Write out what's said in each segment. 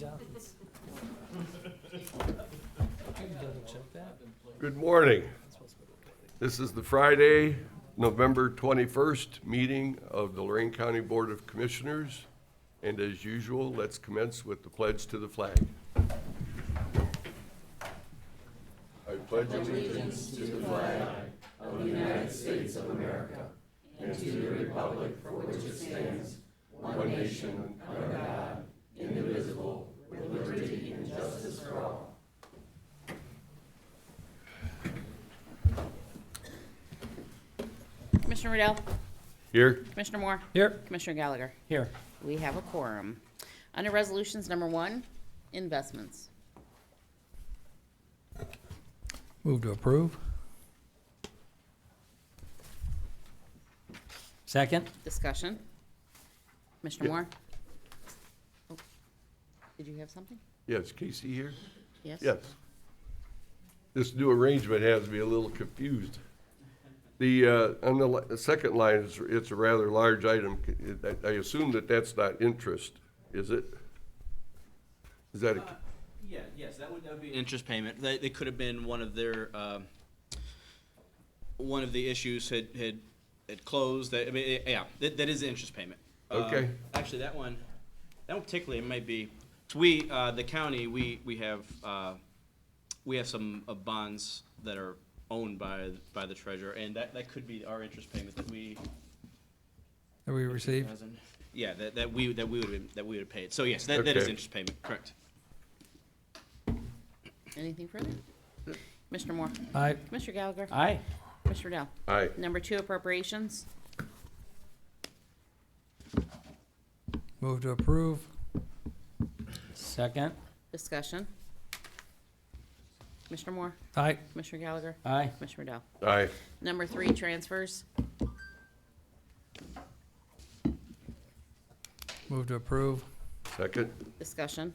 Johnson's. Good morning. This is the Friday, November 21st meeting of the Lorain County Board of Commissioners. And as usual, let's commence with the pledge to the flag. I pledge allegiance to the flag of the United States of America and to the republic for which it stands, one nation, under God, indivisible, with liberty and justice for all. Commissioner Riddell. Here. Commissioner Moore. Here. Commissioner Gallagher. Here. We have a quorum. Under resolutions, number 1, investments. Move to approve. Second. Discussion. Commissioner Moore. Oh, did you have something? Yes, Casey here? Yes? Yes. This new arrangement has me a little confused. On the second line, it's a rather large item. I assume that that's not interest, is it? Is that a? Yes, that would be an interest payment. They could have been one of their, one of the issues had closed. That is an interest payment. Okay. Actually, that one particularly, it might be, so we, the county, we have some bonds that are owned by the treasurer, and that could be our interest payment that we received. Yeah, that we would have paid. So yes, that is Okay. interest payment, correct. Anything further? Commissioner Moore. Aye. Commissioner Gallagher. Aye. Commissioner Riddell. Aye. Number 2, appropriations. Move to approve. Second. Discussion. Commissioner Moore. Aye. Commissioner Gallagher. Aye. Commissioner Riddell. Aye. Number 3, transfers. Move to approve. Second. Discussion.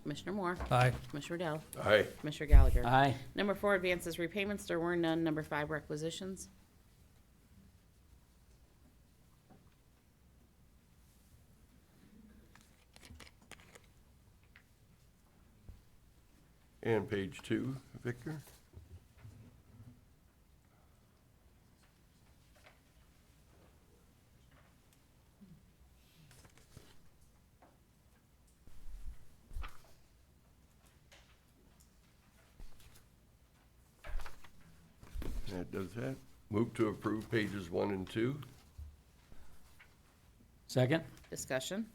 Commissioner Moore. Aye. Commissioner Riddell. Aye. Commissioner Gallagher. Aye. Number 4, advances, repayments. There were none. Number 5, requisitions. And page 2, Victor. That does that. Move to approve pages 1 and 2. Second. Discussion.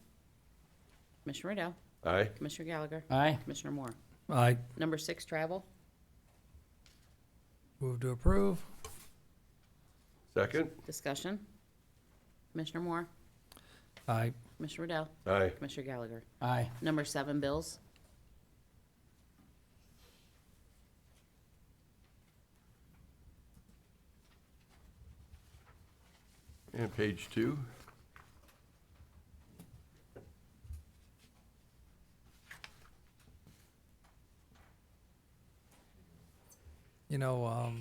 Commissioner Riddell. Aye. Commissioner Gallagher. Aye. Commissioner Moore. Aye. Number 6, travel. Move to approve. Second. Discussion. Commissioner Moore. Aye. Commissioner Riddell. Aye. Commissioner Gallagher. Aye. Number 7, bills. And page 2. You know,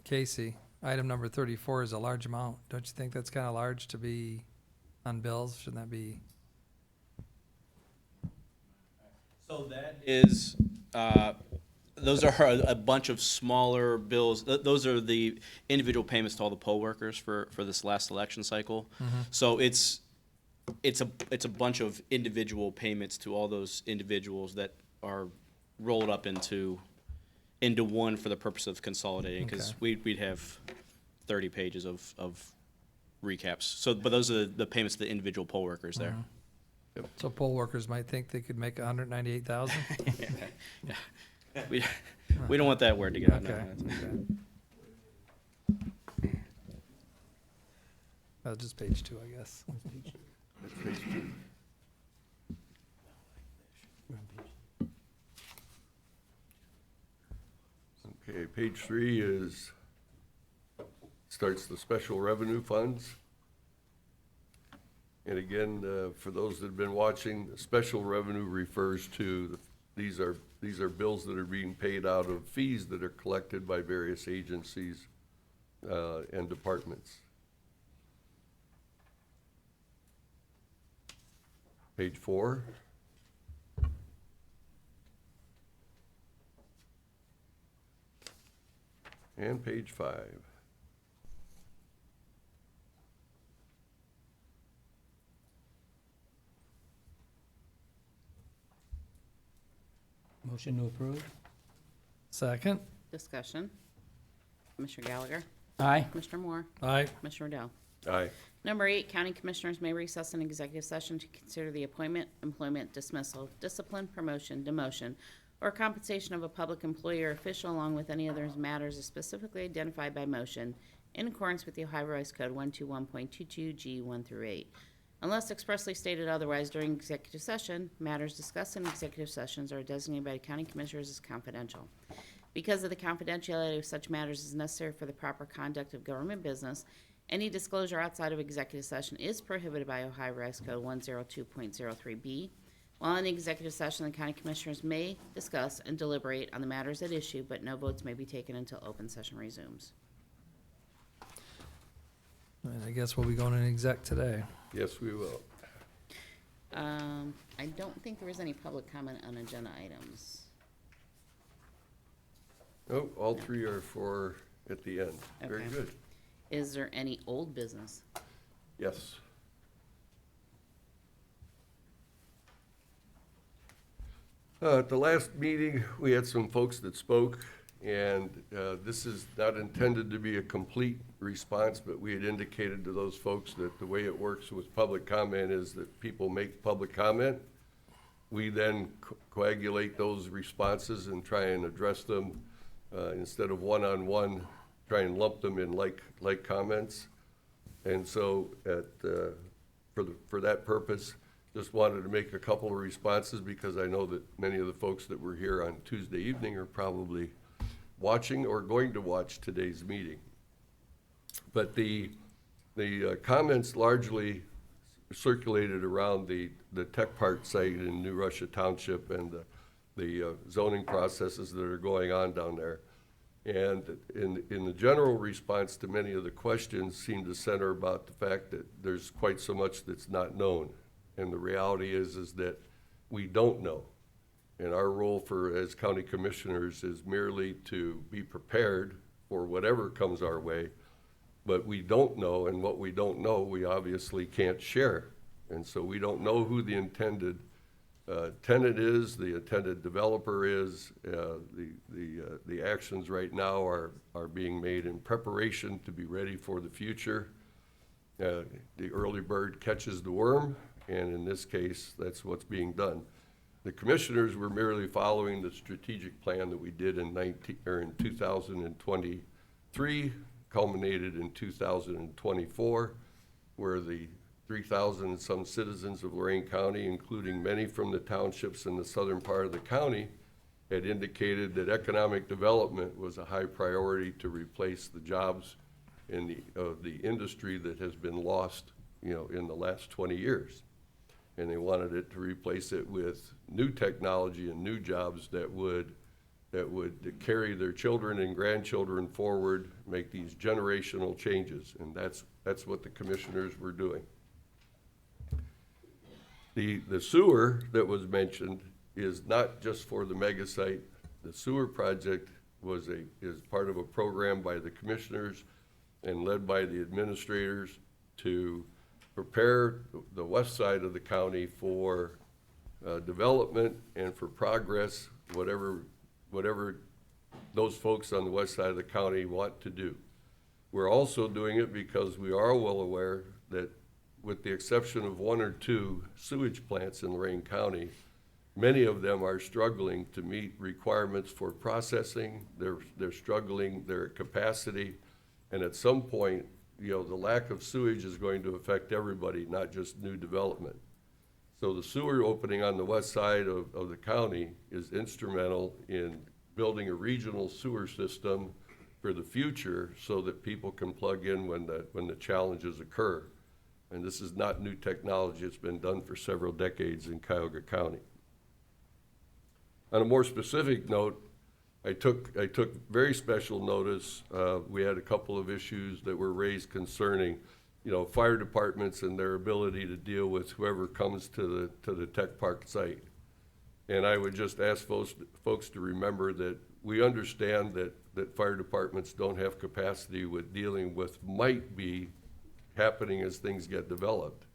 Casey, item number 34 is a large amount. Don't you think that's kind of large to be on bills? Shouldn't that be? So that is, those are a bunch of smaller bills. Those are the individual payments to all the poll workers for this last election cycle. So it's a bunch of individual payments to all those individuals that are rolled up into one for the purpose of consolidating, because Okay. we'd have 30 pages of recaps. So, but those are the payments to the individual poll workers there. So poll workers might think they could make 198,000. Yeah. We don't want that word to get out. No, Okay. that's- That's just page 2, I guess. That's page 2. Okay, page 3 starts the special revenue funds. And again, for those that have been watching, special revenue refers to, these are bills that are being paid out of fees that are collected by various agencies and departments. Page 4. And page 5. Motion to approve? Second. Discussion. Commissioner Gallagher? Aye. Commissioner Moore? Aye. Commissioner Rodow? Aye. Number 8, county commissioners may recess an executive session to consider the appointment, employment, dismissal, discipline, promotion, demotion, or compensation of a public employee or official along with any other matters specifically identified by motion in accordance with the Ohio Revised Code 121.22 G1 through 8. Unless expressly stated otherwise during executive session, matters discussed in executive sessions are designated by the county commissioners as confidential. Because of the confidentiality of such matters is necessary for the proper conduct of government business, any disclosure outside of executive session is prohibited by Ohio Revised Code 102.03B. While in the executive session, the county commissioners may discuss and deliberate on the matters at issue, but no votes may be taken until open session resumes. And I guess we'll be going in exec today. Yes, we will. I don't think there was any public comment on agenda items. Oh, all 3 are for at the end. Very Okay. good. Is there any old business? Yes. At the last meeting, we had some folks that spoke, and this is not intended to be a complete response, but we had indicated to those folks that the way it works with public comment is that people make public comment. We then coagulate those responses and try and address them instead of one-on-one, try and lump them in like comments. And so for that purpose, just wanted to make a couple of responses because I know that many of the folks that were here on Tuesday evening are probably watching or going to watch today's meeting. But the comments largely circulated around the Tech Park site in New Russia Township and the zoning processes that are going on down there. And in the general response to many of the questions seem to center about the fact that there's quite so much that's not known. And the reality is that we don't know. And our role as county commissioners is merely to be prepared for whatever comes our way. But we don't know, and what we don't know, we obviously can't share. And so we don't know who the intended tenant is, the intended developer is. The actions right now are being made in preparation to be ready for the future. The early bird catches the worm, and in this case, that's what's being done. The commissioners were merely following the strategic plan that we did in 2023, culminated in 2024, where the 3,000 and some citizens of Lorain County, including many from the townships in the southern part of the county, had indicated that economic development was a high priority to replace the jobs in the industry that has been lost, in the last 20 years. And they wanted it to replace it with new technology and new jobs that would carry their children and grandchildren forward, make these generational changes, and that's what the commissioners were doing. The sewer that was mentioned is not just for the mega site. The sewer project is part of a program by the commissioners and led by the administrators to prepare the west side of the county for development and for progress, whatever those folks on the west side of the county want to do. We're also doing it because we are well aware that with the exception of 1 or 2 sewage plants in Lorain County, many of them are struggling to meet requirements for processing. They're struggling their capacity, and at some point, the lack of sewage is going to affect everybody, not just new development. So the sewer opening on the west side of the county is instrumental in building a regional sewer system for the future so that people can plug in when the challenges occur. And this is not new technology. It's been done for several decades in Cuyahoga County. On a more specific note, I took very special notice. We had a couple of issues that were raised concerning fire departments and their ability to deal with whoever comes to the tech park site. And I would just ask folks to remember that we understand that fire departments don't have capacity with dealing with might be happening as things get developed.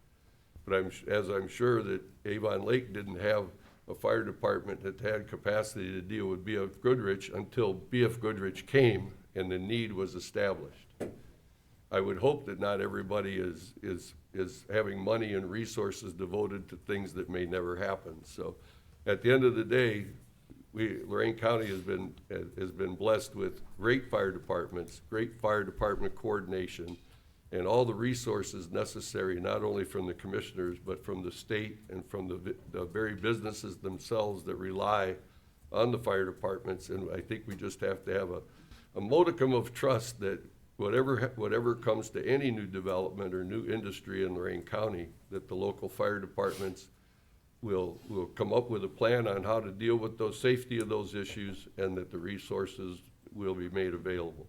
But as I'm sure that Avon Lake didn't have a fire department that had capacity to deal with B.F. Goodrich until B.F. Goodrich came and the need was established. I would hope that not everybody is having money and resources devoted to things that may never happen. So at the end of the day, Lorain County has been blessed with great fire departments, great fire department coordination, and all the resources necessary, not only from the commissioners, but from the state and from the very businesses themselves that rely on the fire departments. And I think we just have to have a modicum of trust that whatever comes to any new development or new industry in Lorain County, that the local fire departments will come up with a plan on how to deal with those safety of those issues, and that the resources will be made available.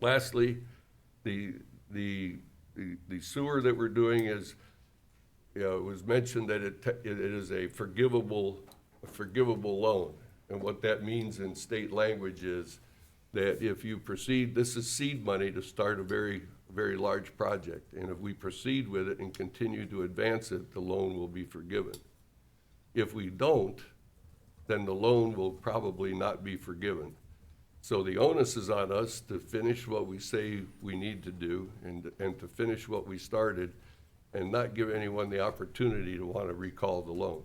Lastly, the sewer that we're doing is, it was mentioned that it is a forgivable loan. And what that means in state language is that if you proceed, this is seed money to start a very, very large project. And if we proceed with it and continue to advance it, the loan will be forgiven. If we don't, then the loan will probably not be forgiven. So the onus is on us to finish what we say we need to do and to finish what we started, and not give anyone the opportunity to want to recall the loan.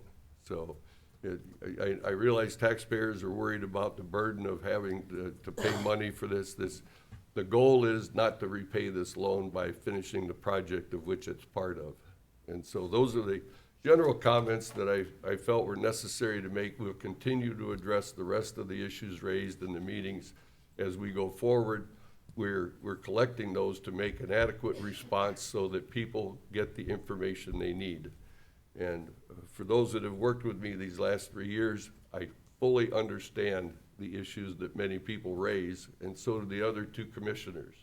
So I realize taxpayers are worried about the burden of having to pay money for this. The goal is not to repay this loan by finishing the project of which it's part of. And so those are the general comments that I felt were necessary to make. We'll continue to address the rest of the issues raised in the meetings as we go forward. We're collecting those to make an adequate response so that people get the information they need. And for those that have worked with me these last 3 years, I fully understand the issues that many people raise, and so do the other two commissioners.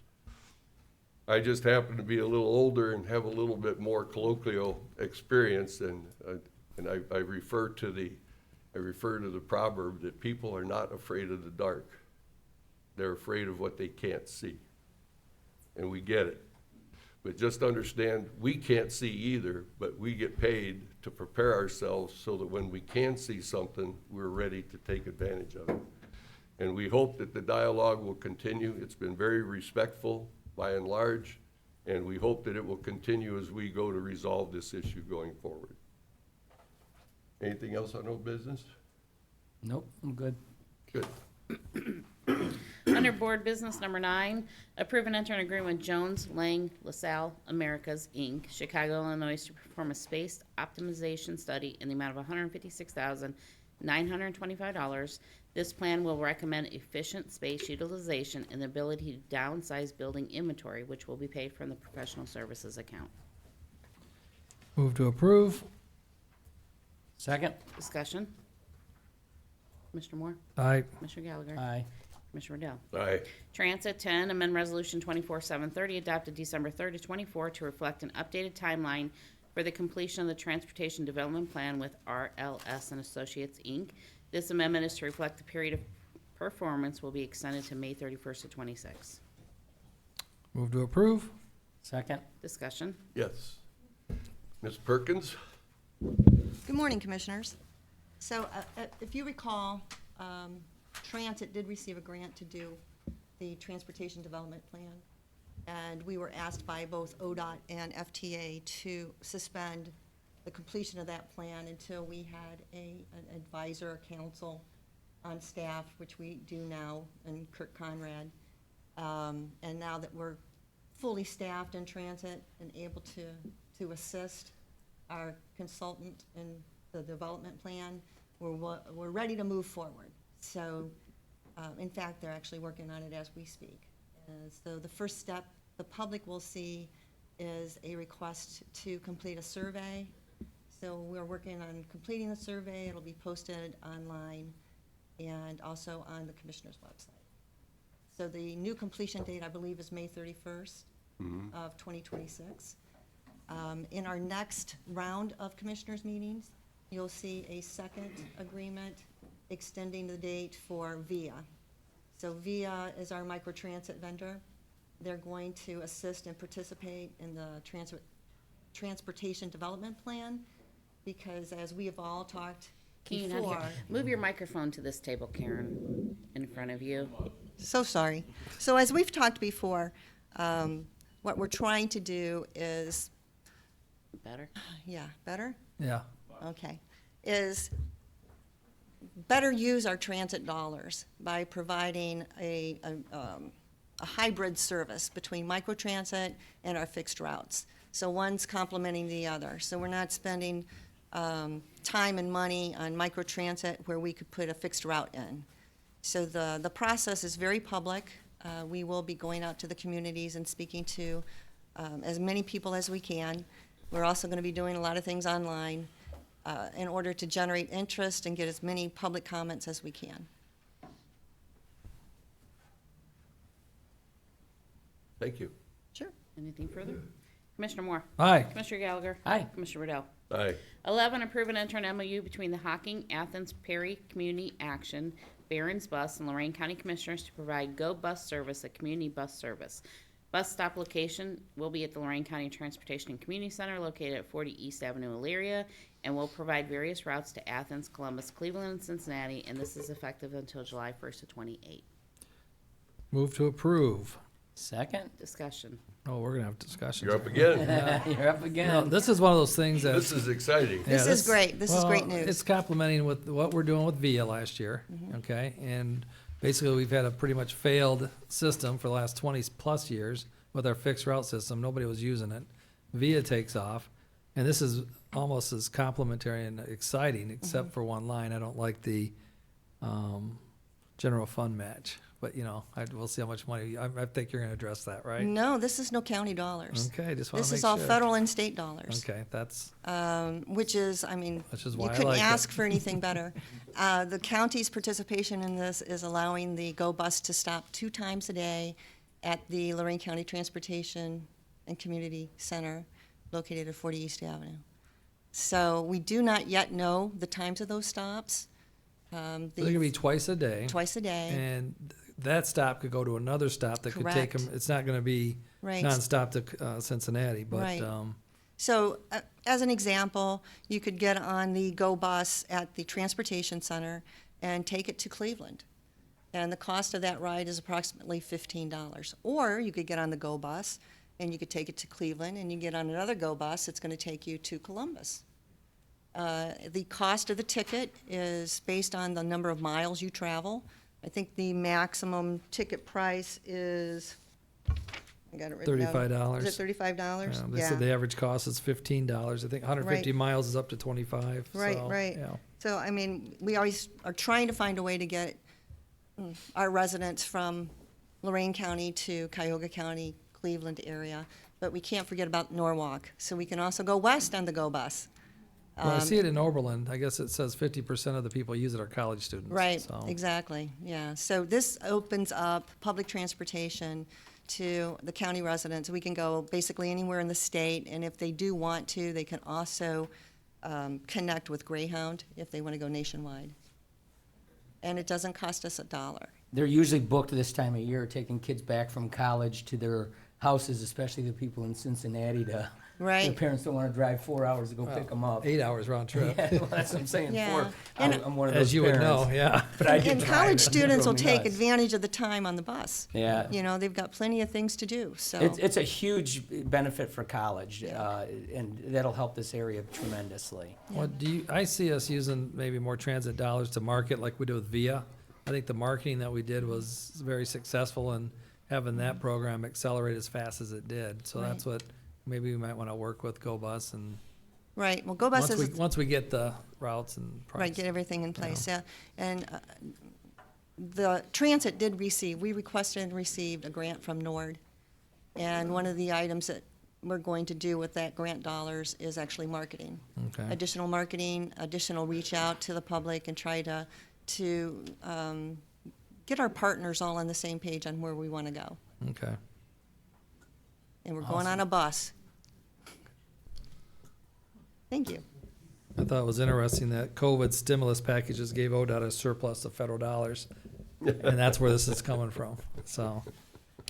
I just happen to be a little older and have a little bit more colloquial experience, and I refer to the proverb that people are not afraid of the dark. They're afraid of what they can't see. And we get it. But just understand, we can't see either, but we get paid to prepare ourselves so that when we can see something, we're ready to take advantage of it. And we hope that the dialogue will continue. It's been very respectful by and large, and we hope that it will continue as we go to resolve this issue going forward. Anything else on old business? Nope, I'm good. Good. Under Board Business Number 9, approve and enter an agreement with Jones, Lang, LaSalle Americas, Inc., Chicago, Illinois, to perform a space optimization study in the amount of $156,925. This plan will recommend efficient space utilization and the ability to downsize building inventory, which will be paid from the professional services account. Move to approve. Second? Discussion. Commissioner Moore? Aye. Commissioner Gallagher? Aye. Commissioner Riddell? Aye. Transit 10, amend Resolution 24-730 adopted December 3rd to 24 to reflect an updated timeline for the completion of the Transportation Development Plan with RLS and Associates, Inc. This amendment is to reflect the period of performance will be extended to May 31st to 26. Move to approve. Second? Discussion. Yes. Ms. Perkins? Good morning, Commissioners. So if you recall, Transit did receive a grant to do the Transportation Development Plan, and we were asked by both ODOT and FTA to suspend the completion of that plan until we had an advisor or council on staff, which we do now, and Kirk Conrad. And now that we're fully staffed in Transit and able to assist our consultant in the development plan, we're ready to move forward. So, in fact, they're actually working on it as we speak. So the first step the public will see is a request to complete a survey. So we're working on completing the survey. It'll be posted online and also on the Commissioner's website. So the new completion date, I believe, is May 31st. of 2026. In our next round of commissioners' meetings, you'll see a second agreement extending the date for VIA. So VIA is our microtransit vendor. They're going to assist and participate in the transportation development plan, because as we have all talked Can you not before. hear? Move your microphone to this table, Karen, in front of you. So sorry. So as we've talked before, what we're trying to do is, Better? better? Yeah. Okay. Is better use our transit dollars by providing a hybrid service between microtransit and our fixed routes. So one's complementing the other. So we're not spending time and money on microtransit where we could put a fixed route in. So the process is very public. We will be going out to the communities and speaking to as many people as we can. We're also going to be doing a lot of things online in order to generate interest and get as many public comments as we can. Thank you. Sure. Anything further? Commissioner Moore? Aye. Commissioner Gallagher? Aye. Commissioner Riddell? Aye. 11, approve and enter an MOU between the Hocking, Athens, Perry Community Action, Barron's Bus, and Lorain County Commissioners to provide Go Bus service, a community bus service. Bus stop location will be at the Lorain County Transportation and Community Center located at 40 East Avenue, Elyria, and will provide various routes to Athens, Columbus, Cleveland, and Cincinnati, and this is effective until July 1st of 28. Move to approve. Second? Discussion. Oh, we're gonna have discussions. You're up again. You're up No, again. this is one of those things that. This is exciting. Yeah, This is great. This is great well, news. It's complementing with what we're doing with VIA last year, okay? And basically, we've had a pretty much failed system for the last 20-plus years with our fixed route system. Nobody was using it. VIA takes off, and this is almost as complimentary and exciting, except for one line. I don't like the general fund match, but, we'll see how much money, I think you're gonna address that, right? No, this is no county dollars. Okay, just wanna make sure. This is all federal and state dollars. Okay, that's, Which is, Which is you why I couldn't like it. ask for anything better. The county's participation in this is allowing the Go Bus to stop 2 times a day at the Lorain County Transportation and Community Center located at 40 East Avenue. So we do not yet know the times of those stops. they're gonna be twice a day. Twice a day. And that stop could go to another stop that could take them, Correct. it's not gonna be Right. nonstop to Cincinnati, but, Right. So, as an example, you could get on the Go Bus at the Transportation Center and take it to Cleveland. And the cost of that ride is approximately $15. Or you could get on the Go Bus and you could take it to Cleveland, and you get on another Go Bus, it's going to take you to Columbus. The cost of the ticket is based on the number of miles you travel. I think the maximum ticket price is, I got it written down. $35. Is it $35? They said the average cost is $15. I think 150 Right. miles is up to 25. Right, so, right. yeah. So, I mean, we always are trying to find a way to get our residents from Lorain County to Cuyahoga County, Cleveland area, but we can't forget about Norwalk. So we can also go west on the Go Bus. Well, I see it in Oberlin. I guess it says 50% of the people use it are college students. Right, so. exactly, yeah. So this opens up public transportation to the county residents. We can go basically anywhere in the state, and if they do want to, they can also connect with Greyhound if they want to go nationwide. And it doesn't cost us $1. They're usually booked this time of year, taking kids back from college to their houses, especially the people in Cincinnati to, their Right. parents don't want to drive 4 hours to go pick them up. 8 hours round trip. Yeah, well, that's what I'm saying, Yeah. 4. And- I'm one of those As you would know, parents. yeah. But I did And drive college it. It students will drove me take nuts. advantage of the time on the bus. Yeah. You know, they've got plenty of things to do, so. It's a huge benefit for college, and that'll help this area tremendously. What I see us using maybe more transit dollars to market like we do with VIA. I think the marketing that we did was very successful in having that program accelerate as fast as it did. So that's what maybe we might want to work with Go Bus and Right, well, Go Bus is, once we get the routes and price. right, get everything in place, yeah. And the transit did receive, we requested and received a grant from NORD. And one of the items that we're going to do with that grant dollars is actually marketing. Okay. Additional marketing, additional reach out to the public and try to get our partners all on the same page on where we want to go. Okay. and we're going on a bus. Thank you. I thought it was interesting that COVID stimulus packages gave ODOT a surplus of federal dollars. And that's where this is coming from. So,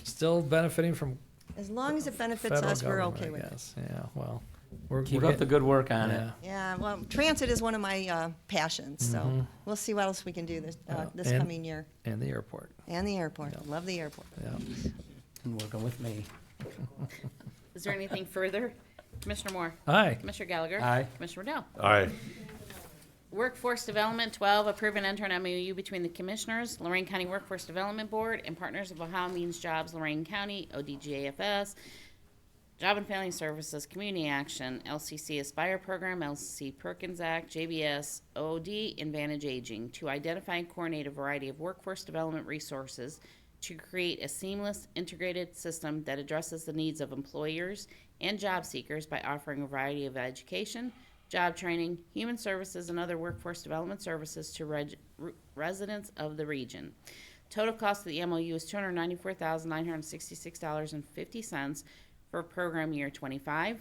still benefiting from As long as it benefits federal us, we're government, okay with I it. guess. Yeah, well, we're Keep we're up the getting- good work on it. yeah. Yeah, well, transit is one of my passions, so we'll see what else we can do this this And- coming year. And the airport. And the airport. Love the airport. Yeah. And working with me. Is there anything further? Commissioner Moore? Aye. Commissioner Gallagher? Aye. Commissioner Rodow? Aye. Workforce Development, 12, approve and enter an MOU between the Commissioners, Lorain County Workforce Development Board, and Partners of Ohio Means Jobs, Lorain County, ODGAFS, Job and Family Services, Community Action, LCC Aspire Program, LCC Perkins Act, JBS, OOD, Advantage Aging, to identify and coordinate a variety of workforce development resources to create a seamless, integrated system that addresses the needs of employers and job seekers by offering a variety of education, job training, human services, and other workforce development services to residents of the region. Total cost of the MOU is $294,966.50 for program year 25,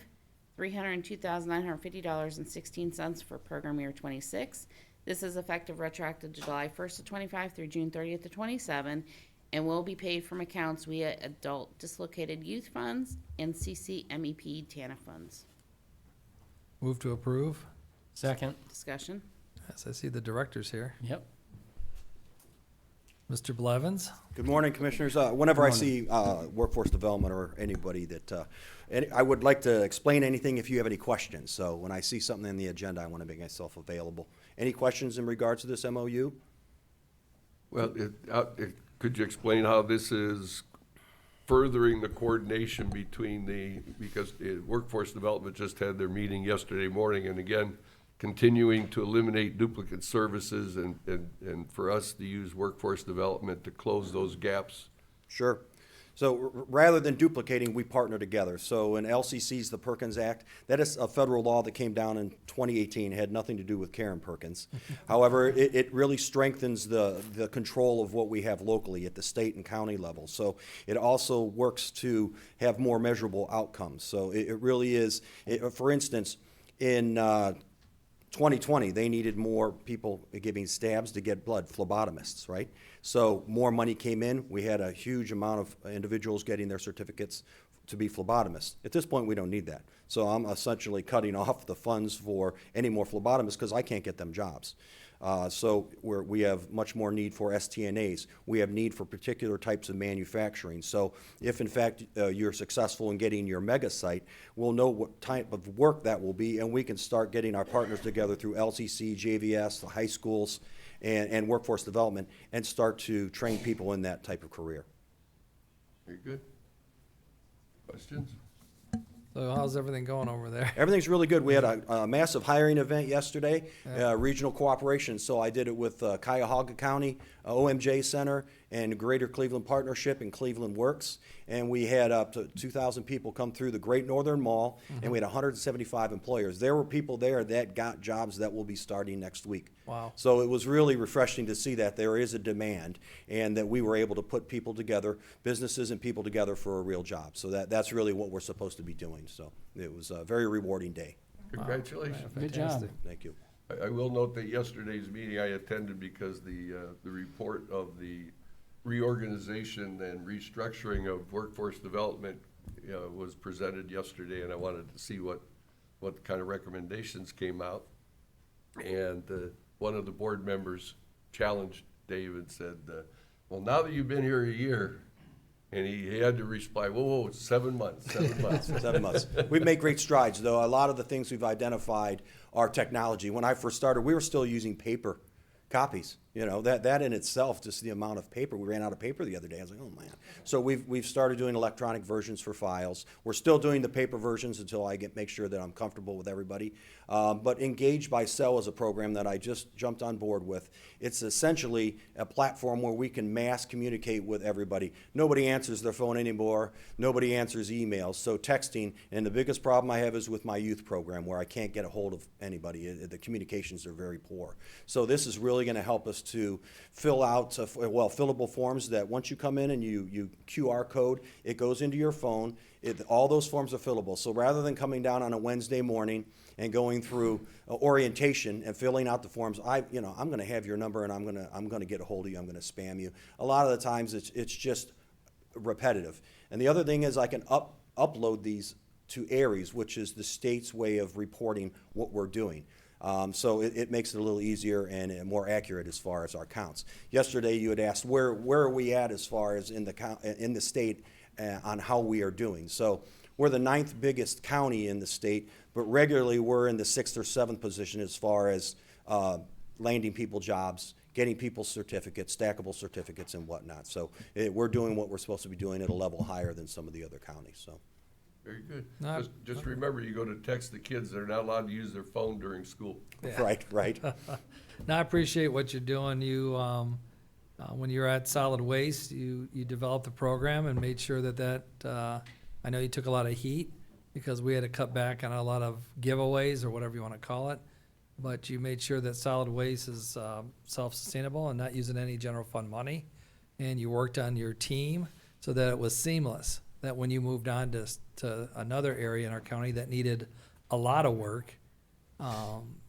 $302,950.16 for program year 26. This is effective retroactive to July 1st of 25 through June 30th of 27, and will be paid from accounts via Adult Dislocated Youth Funds and CCMEP TANF funds. Move to approve. Second. Discussion. Yes, I see the directors here. Yep. Mr. Blevins? Good morning, Commissioners. Whenever I Good see workforce development or anybody that, I would like to explain anything if you have any questions. So when I see something in the agenda, I want to make myself available. Any questions in regards to this MOU? Well, could you explain how this is furthering the coordination between because Workforce Development just had their meeting yesterday morning, and again, continuing to eliminate duplicate services and for us to use Workforce Development to close those gaps? Sure. So rather than duplicating, we partner together. So in LCC's, the Perkins Act, that is a federal law that came down in 2018, had nothing to do with Karen Perkins. However, it really strengthens the control of what we have locally at the state and county level. So it also works to have more measurable outcomes. So it really is, for instance, in 2020, they needed more people giving stabs to get blood, phlebotomists, right? So more money came in. We had a huge amount of individuals getting their certificates to be phlebotomists. At this point, we don't need that. So I'm essentially cutting off the funds for any more phlebotomists because I can't get them jobs. So we have much more need for STNAs. We have need for particular types of manufacturing. So if in fact you're successful in getting your mega site, we'll know what type of work that will be, and we can start getting our partners together through LCC, JVS, the high schools, and workforce development, and start to train people in that type of career. Very good. Questions? So how's everything going over there? Everything's really good. We had a massive hiring event yesterday, regional cooperation. So I did it with Cuyahoga County, OMJ Center, and Greater Cleveland Partnership and Cleveland Works. And we had up to 2,000 people come through the Great Northern Mall, and we had 175 employers. There were people there that got jobs that will be starting next week. Wow. So it was really refreshing to see that there is a demand and that we were able to put people together, businesses and people together for a real job. So that's really what we're supposed to be doing. So it was a very rewarding day. Congratulations. Good job. Fantastic. Thank you. I will note that yesterday's meeting I attended because the report of the reorganization and restructuring of workforce development was presented yesterday, and I wanted to see what kind of recommendations came out. And one of the board members challenged Dave and said, well, now that you've been here a year, and he had to reply, whoa, it's 7 months, 7 months. 7 months. We've made great strides, though. A lot of the things we've identified are technology. When I first started, we were still using paper copies. You know, that in itself, just the amount of paper, we ran out of paper the other day. I was like, oh man. So we've started doing electronic versions for files. We're still doing the paper versions until I make sure that I'm comfortable with everybody. But Engage by Cell is a program that I just jumped on board with. It's essentially a platform where we can mass communicate with everybody. Nobody answers their phone anymore. Nobody answers emails. So texting, and the biggest problem I have is with my youth program where I can't get a hold of anybody. The communications are very poor. So this is really going to help us to fill out, fillable forms that once you come in and you QR code, it goes into your phone. All those forms are fillable. So rather than coming down on a Wednesday morning and going through orientation and filling out the forms, I'm going to have your number and I'm going to get a hold of you. I'm going to spam you. A lot of the times it's just repetitive. And the other thing is I can upload these to Aries, which is the state's way of reporting what we're doing. So it makes it a little easier and more accurate as far as our counts. Yesterday you had asked where are we at as far as in the state on how we are doing. So we're the 9th biggest county in the state, but regularly we're in the 6th or 7th position as far as landing people jobs, getting people certificates, stackable certificates and whatnot. So we're doing what we're supposed to be doing at a level higher than some of the other counties. So. Very good. No, Just remember, you go to text the kids, they're not allowed to use their phone during school. Yeah. Right. No, I appreciate what you're doing. You, when you're at solid waste, you developed the program and made sure that I know you took a lot of heat because we had to cut back on a lot of giveaways or whatever you want to call it. But you made sure that solid waste is self-sustainable and not using any general fund money. And you worked on your team so that it was seamless, that when you moved on to another area in our county that needed a lot of work,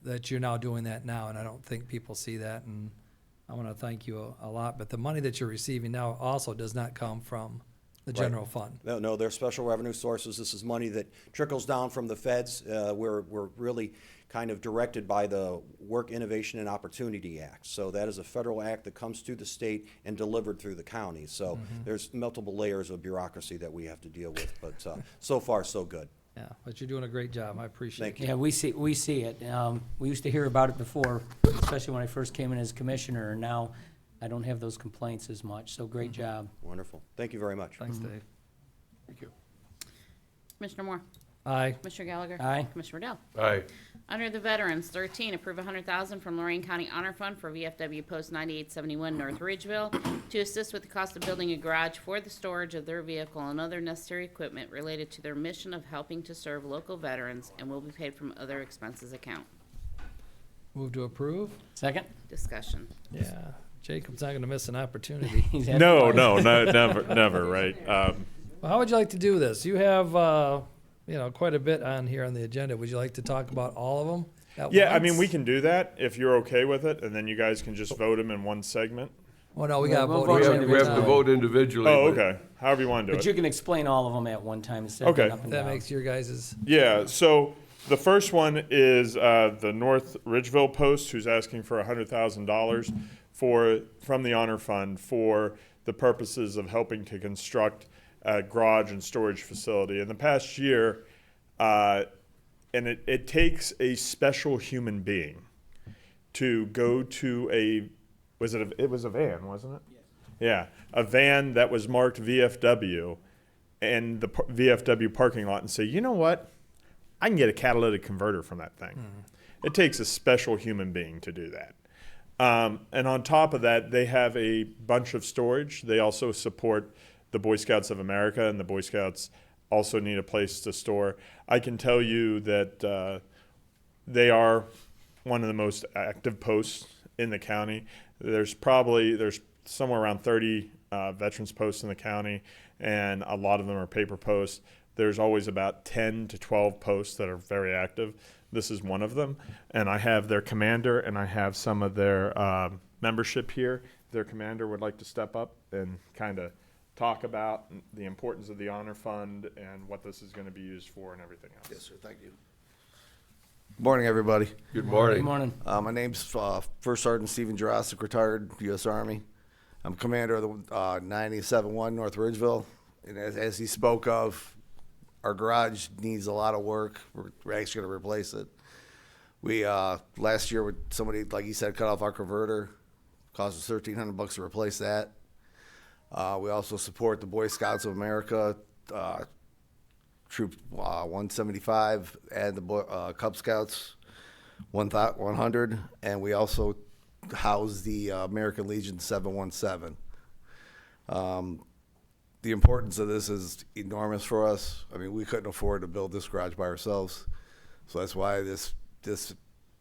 that you're now doing that now. And I don't think people see that. And I want to thank you a lot. But the money that you're receiving now also does not come from the general fund. No, they're special revenue sources. This is money that trickles down from the feds. We're really kind of directed by the Work Innovation and Opportunity Act. So that is a federal act that comes to the state and delivered through the county. So there's multiple layers of bureaucracy that we have to deal with. But so far, so good. Yeah, but you're doing a great job. I appreciate it. Thank you. Yeah, we see it. We used to hear about it before, especially when I first came in as commissioner, and now I don't have those complaints as much, so great job. Wonderful. Thank you very much. Thanks, Dave. Thank you. Commissioner Moore. Aye. Commissioner Gallagher. Aye. Commissioner Riddell. Aye. Under the Veterans, 13, approve $100,000 from Lorain County Honor Fund for VFW Post 9871 North Ridgeville to assist with the cost of building a garage for the storage of their vehicle and other necessary equipment related to their mission of helping to serve local veterans and will be paid from other expenses account. Move to approve? Second? Discussion. Yeah. Jacob's not going to miss an opportunity. He's had No, fun. never, right? Well, how would you like to do this? You have, quite a bit on here on the agenda. Would you like to talk about all of them at Yeah, I once? mean, we can do that if you're okay with it, and then you guys can just vote them in one segment. Well, no, we We'll got to vote vote. We each on have, every we have to time. vote individually. Oh, but- okay. However you want to do But it. you can explain all of them at one time instead of Okay. going up and That down. makes your guys' Yeah, so the first one is the North Ridgeville Post, who's asking for $100,000 from the Honor Fund for the purposes of helping to construct a garage and storage facility. In the past year, and it takes a special human being to go to it was a van, wasn't it? Yes. Yeah, a van that was marked VFW and the VFW parking lot and say, you know what? I can get a catalytic converter from that thing. It takes a special human being to do that. And on top of that, they have a bunch of storage. They also support the Boy Scouts of America, and the Boy Scouts also need a place to store. I can tell you that they are one of the most active posts in the county. There's somewhere around 30 veterans posts in the county, and a lot of them are paper posts. There's always about 10 to 12 posts that are very active. This is one of them, and I have their commander and I have some of their membership here. Their commander would like to step up and kind of talk about the importance of the Honor Fund and what this is going to be used for and everything else. Yes, sir. Thank you. Morning, everybody. Good Good morning. morning. My name's First Sergeant Stephen Jurassic, retired U.S. Army. I'm commander of the 971 North Ridgeville. And as he spoke of, our garage needs a lot of work. We're actually going to replace it. We last year, somebody, like he said, cut off our converter. Cost us $1,300 to replace that. We also support the Boy Scouts of America, Troop 175, and the Cub Scouts 100, and we also house the American Legion 717. The importance of this is enormous for us. I mean, we couldn't afford to build this garage by ourselves, so that's why this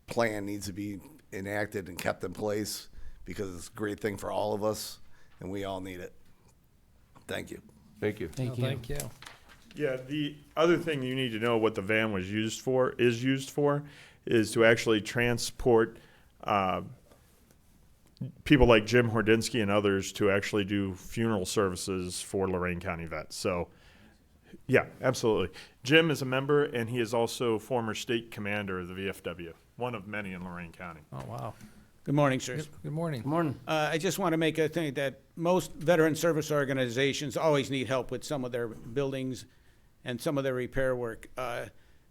plan needs to be enacted and kept in place, because it's a great thing for all of us, and we all need it. Thank you. Thank you. Thank No, you. Thank you. Yeah, the other thing you need to know what the van was used for, is to actually transport people like Jim Hordinsky and others to actually do funeral services for Lorain County vets. So, yeah, absolutely. Jim is a member, and he is also former state commander of the VFW, one of many in Lorain County. Oh, wow. Good morning, sirs. Good morning. Good morning. I just want to make a thing that most veteran service organizations always need help with some of their buildings and some of their repair work.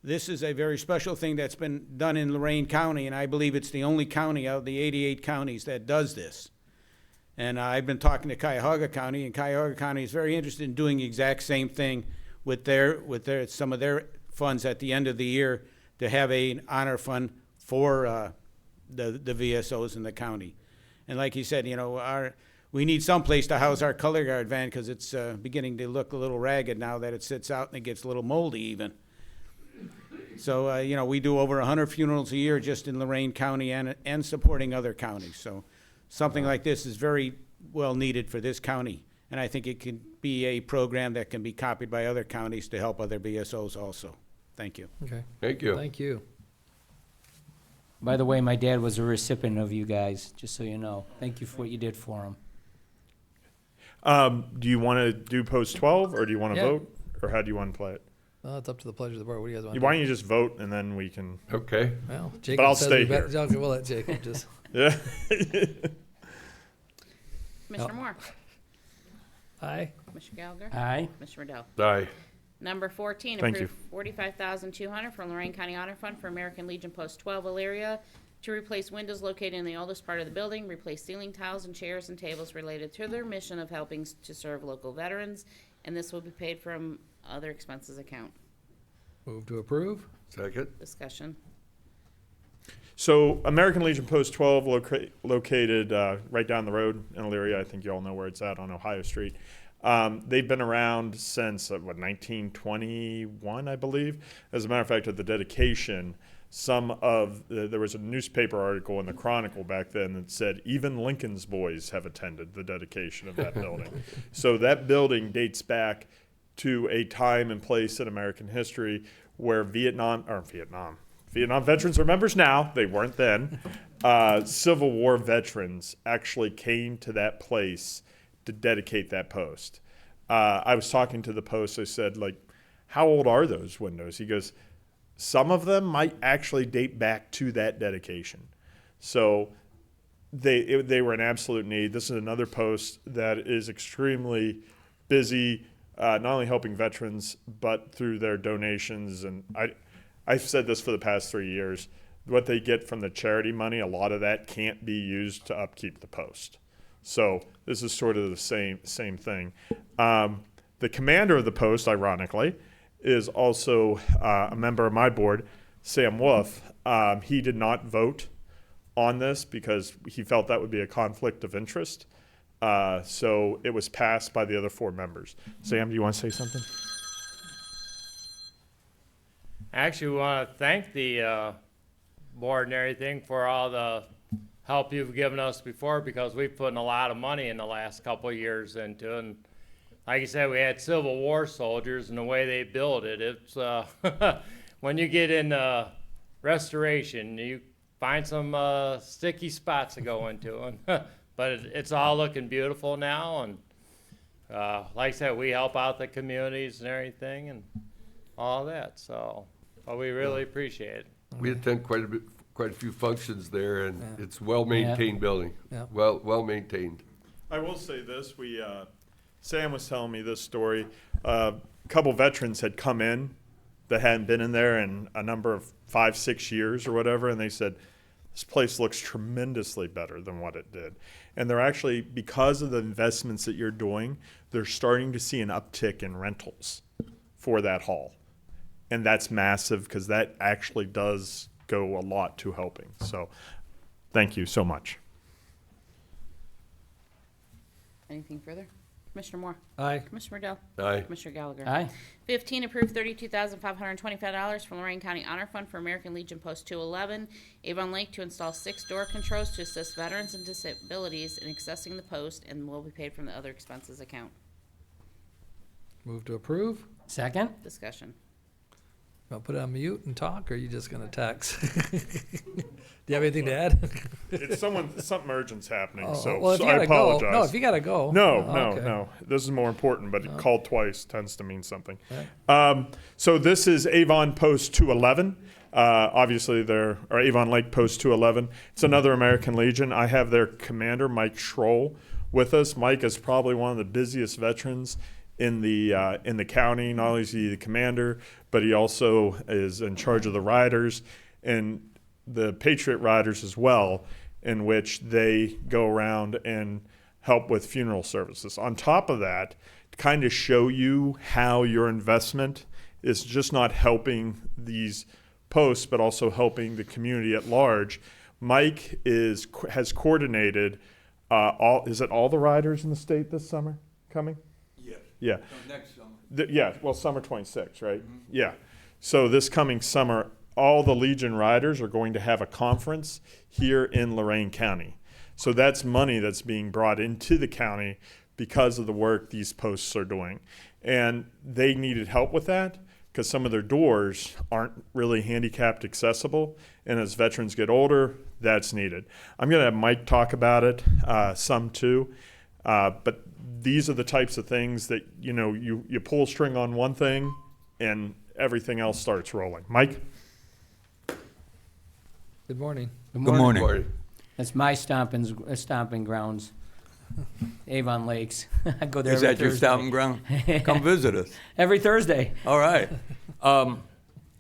This is a very special thing that's been done in Lorain County, and I believe it's the only county out of the 88 counties that does this. And I've been talking to Cuyahoga County, and Cuyahoga County is very interested in doing the exact same thing with some of their funds at the end of the year, to have an honor fund for the VSOs in the county. And like you said, you know, we need some place to house our color guard van, because it's beginning to look a little ragged now that it sits out and it gets a little moldy even. So, you know, we do over 100 funerals a year just in Lorain County and supporting other counties. So something like this is very well needed for this county. And I think it can be a program that can be copied by other counties to help other BSOs also. Thank you. Okay. Thank you. Thank you. By the way, my dad was a recipient of you guys, just so you know. Thank you for what you did for him. Do you want to do post 12, or do you want to Yeah. vote, or how do you want to play it? It's up to the pleasure of the board. What do you guys want? Why don't you just vote, and then we can, Okay. Well, Jacob I'll says stay we bet- here. Okay, we'll let Jacob just. yeah. Commissioner Moore, Aye. Commissioner Gallagher, Aye. Commissioner Riddell. Aye. Number 14, Thank approve $45,200 from Lorain County Honor Fund for American Legion Post 12 Elyria to replace windows located in the oldest part of the building, replace ceiling tiles and chairs and tables related to their mission of helping to serve local veterans, and this will be paid from other expenses account. Move to approve. Second. Discussion. So American Legion Post 12, located right down the road in Elyria. I think you all know where it's at, on Ohio Street. They've been around since, 1921, I believe. As a matter of fact, at the dedication, there was a newspaper article in the Chronicle back then that said even Lincoln's boys have attended the dedication of that building. So that building dates back to a time and place in American history where Vietnam veterans are members now, they weren't then. Civil War veterans actually came to that place to dedicate that post. I was talking to the post, I said, like, how old are those windows? He goes, some of them might actually date back to that dedication. So they were an absolute need. This is another post that is extremely busy, not only helping veterans, but through their donations. And I've said this for the past 3 years, what they get from the charity money, a lot of that can't be used to upkeep the post. So this is sort of the same thing. The commander of the post, ironically, is also a member of my board, Sam Wolf. He did not vote on this because he felt that would be a conflict of interest. So it was passed by the other 4 members. Sam, do you want to say something? Actually, we want to thank the board and everything for all the help you've given us before, because we've put in a lot of money in the last couple of years into it. And like you said, we had Civil War soldiers, and the way they build it, it's when you get in restoration, you find some sticky spots to go into, and but it's all looking beautiful now. And like I said, we help out the communities and everything and all that. So, but we really appreciate it. We attend quite a few functions there, and it's well-maintained building. Yeah. Well maintained. I will say this, Sam was telling me this story. A couple veterans had come in that hadn't been in there in a number of 5-6 years or whatever, and they said, this place looks tremendously better than what it did. And they're actually, because of the investments that you're doing, they're starting to see an uptick in rentals for that hall. And that's massive, because that actually does go a lot to helping. So thank you so much. Anything further? Commissioner Moore. Aye. Commissioner Riddle. Aye. Commissioner Gallagher. Aye. 15, approve $32,525 from Lorain County Honor Fund for American Legion Post 211, Avon Lake, to install 6 door controls to assist veterans and disabilities in accessing the post and will be paid from the other expenses account. Move to approve. Second? Discussion. Want to put it on mute and talk, or are you just gonna text? Do you have anything to add? It's something urgent's happening, Oh, so, well, if so you I gotta go, apologize. no, if you gotta go. No, Oh, no, okay. no. This is more important, but called twice tends to mean something. Right. So this is Avon Post 211. Obviously, or Avon Lake Post 211. It's another American Legion. I have their commander, Mike Schroll, with us. Mike is probably one of the busiest veterans in the county. Not only is he the commander, but he also is in charge of the riders and the Patriot Riders as well, in which they go around and help with funeral services. On top of that, to kind of show you how your investment is just not helping these posts, but also helping the community at large, Mike has coordinated all the riders in the state this summer coming? Yes. Yeah. Next summer. Yeah, well, summer 26, right? Yeah. So this coming summer, all the Legion riders are going to have a conference here in Lorain County. So that's money that's being brought into the county because of the work these posts are doing. And they needed help with that because some of their doors aren't really handicapped accessible. And as veterans get older, that's needed. I'm going to have Mike talk about it some too. But these are the types of things that, you pull a string on one thing and everything else starts rolling. Mike? Good morning. Good Good morning. That's my stomping grounds, Avon Lakes. I go there Is every that your Thursday. stomping ground? Come visit us. Every Thursday. All right.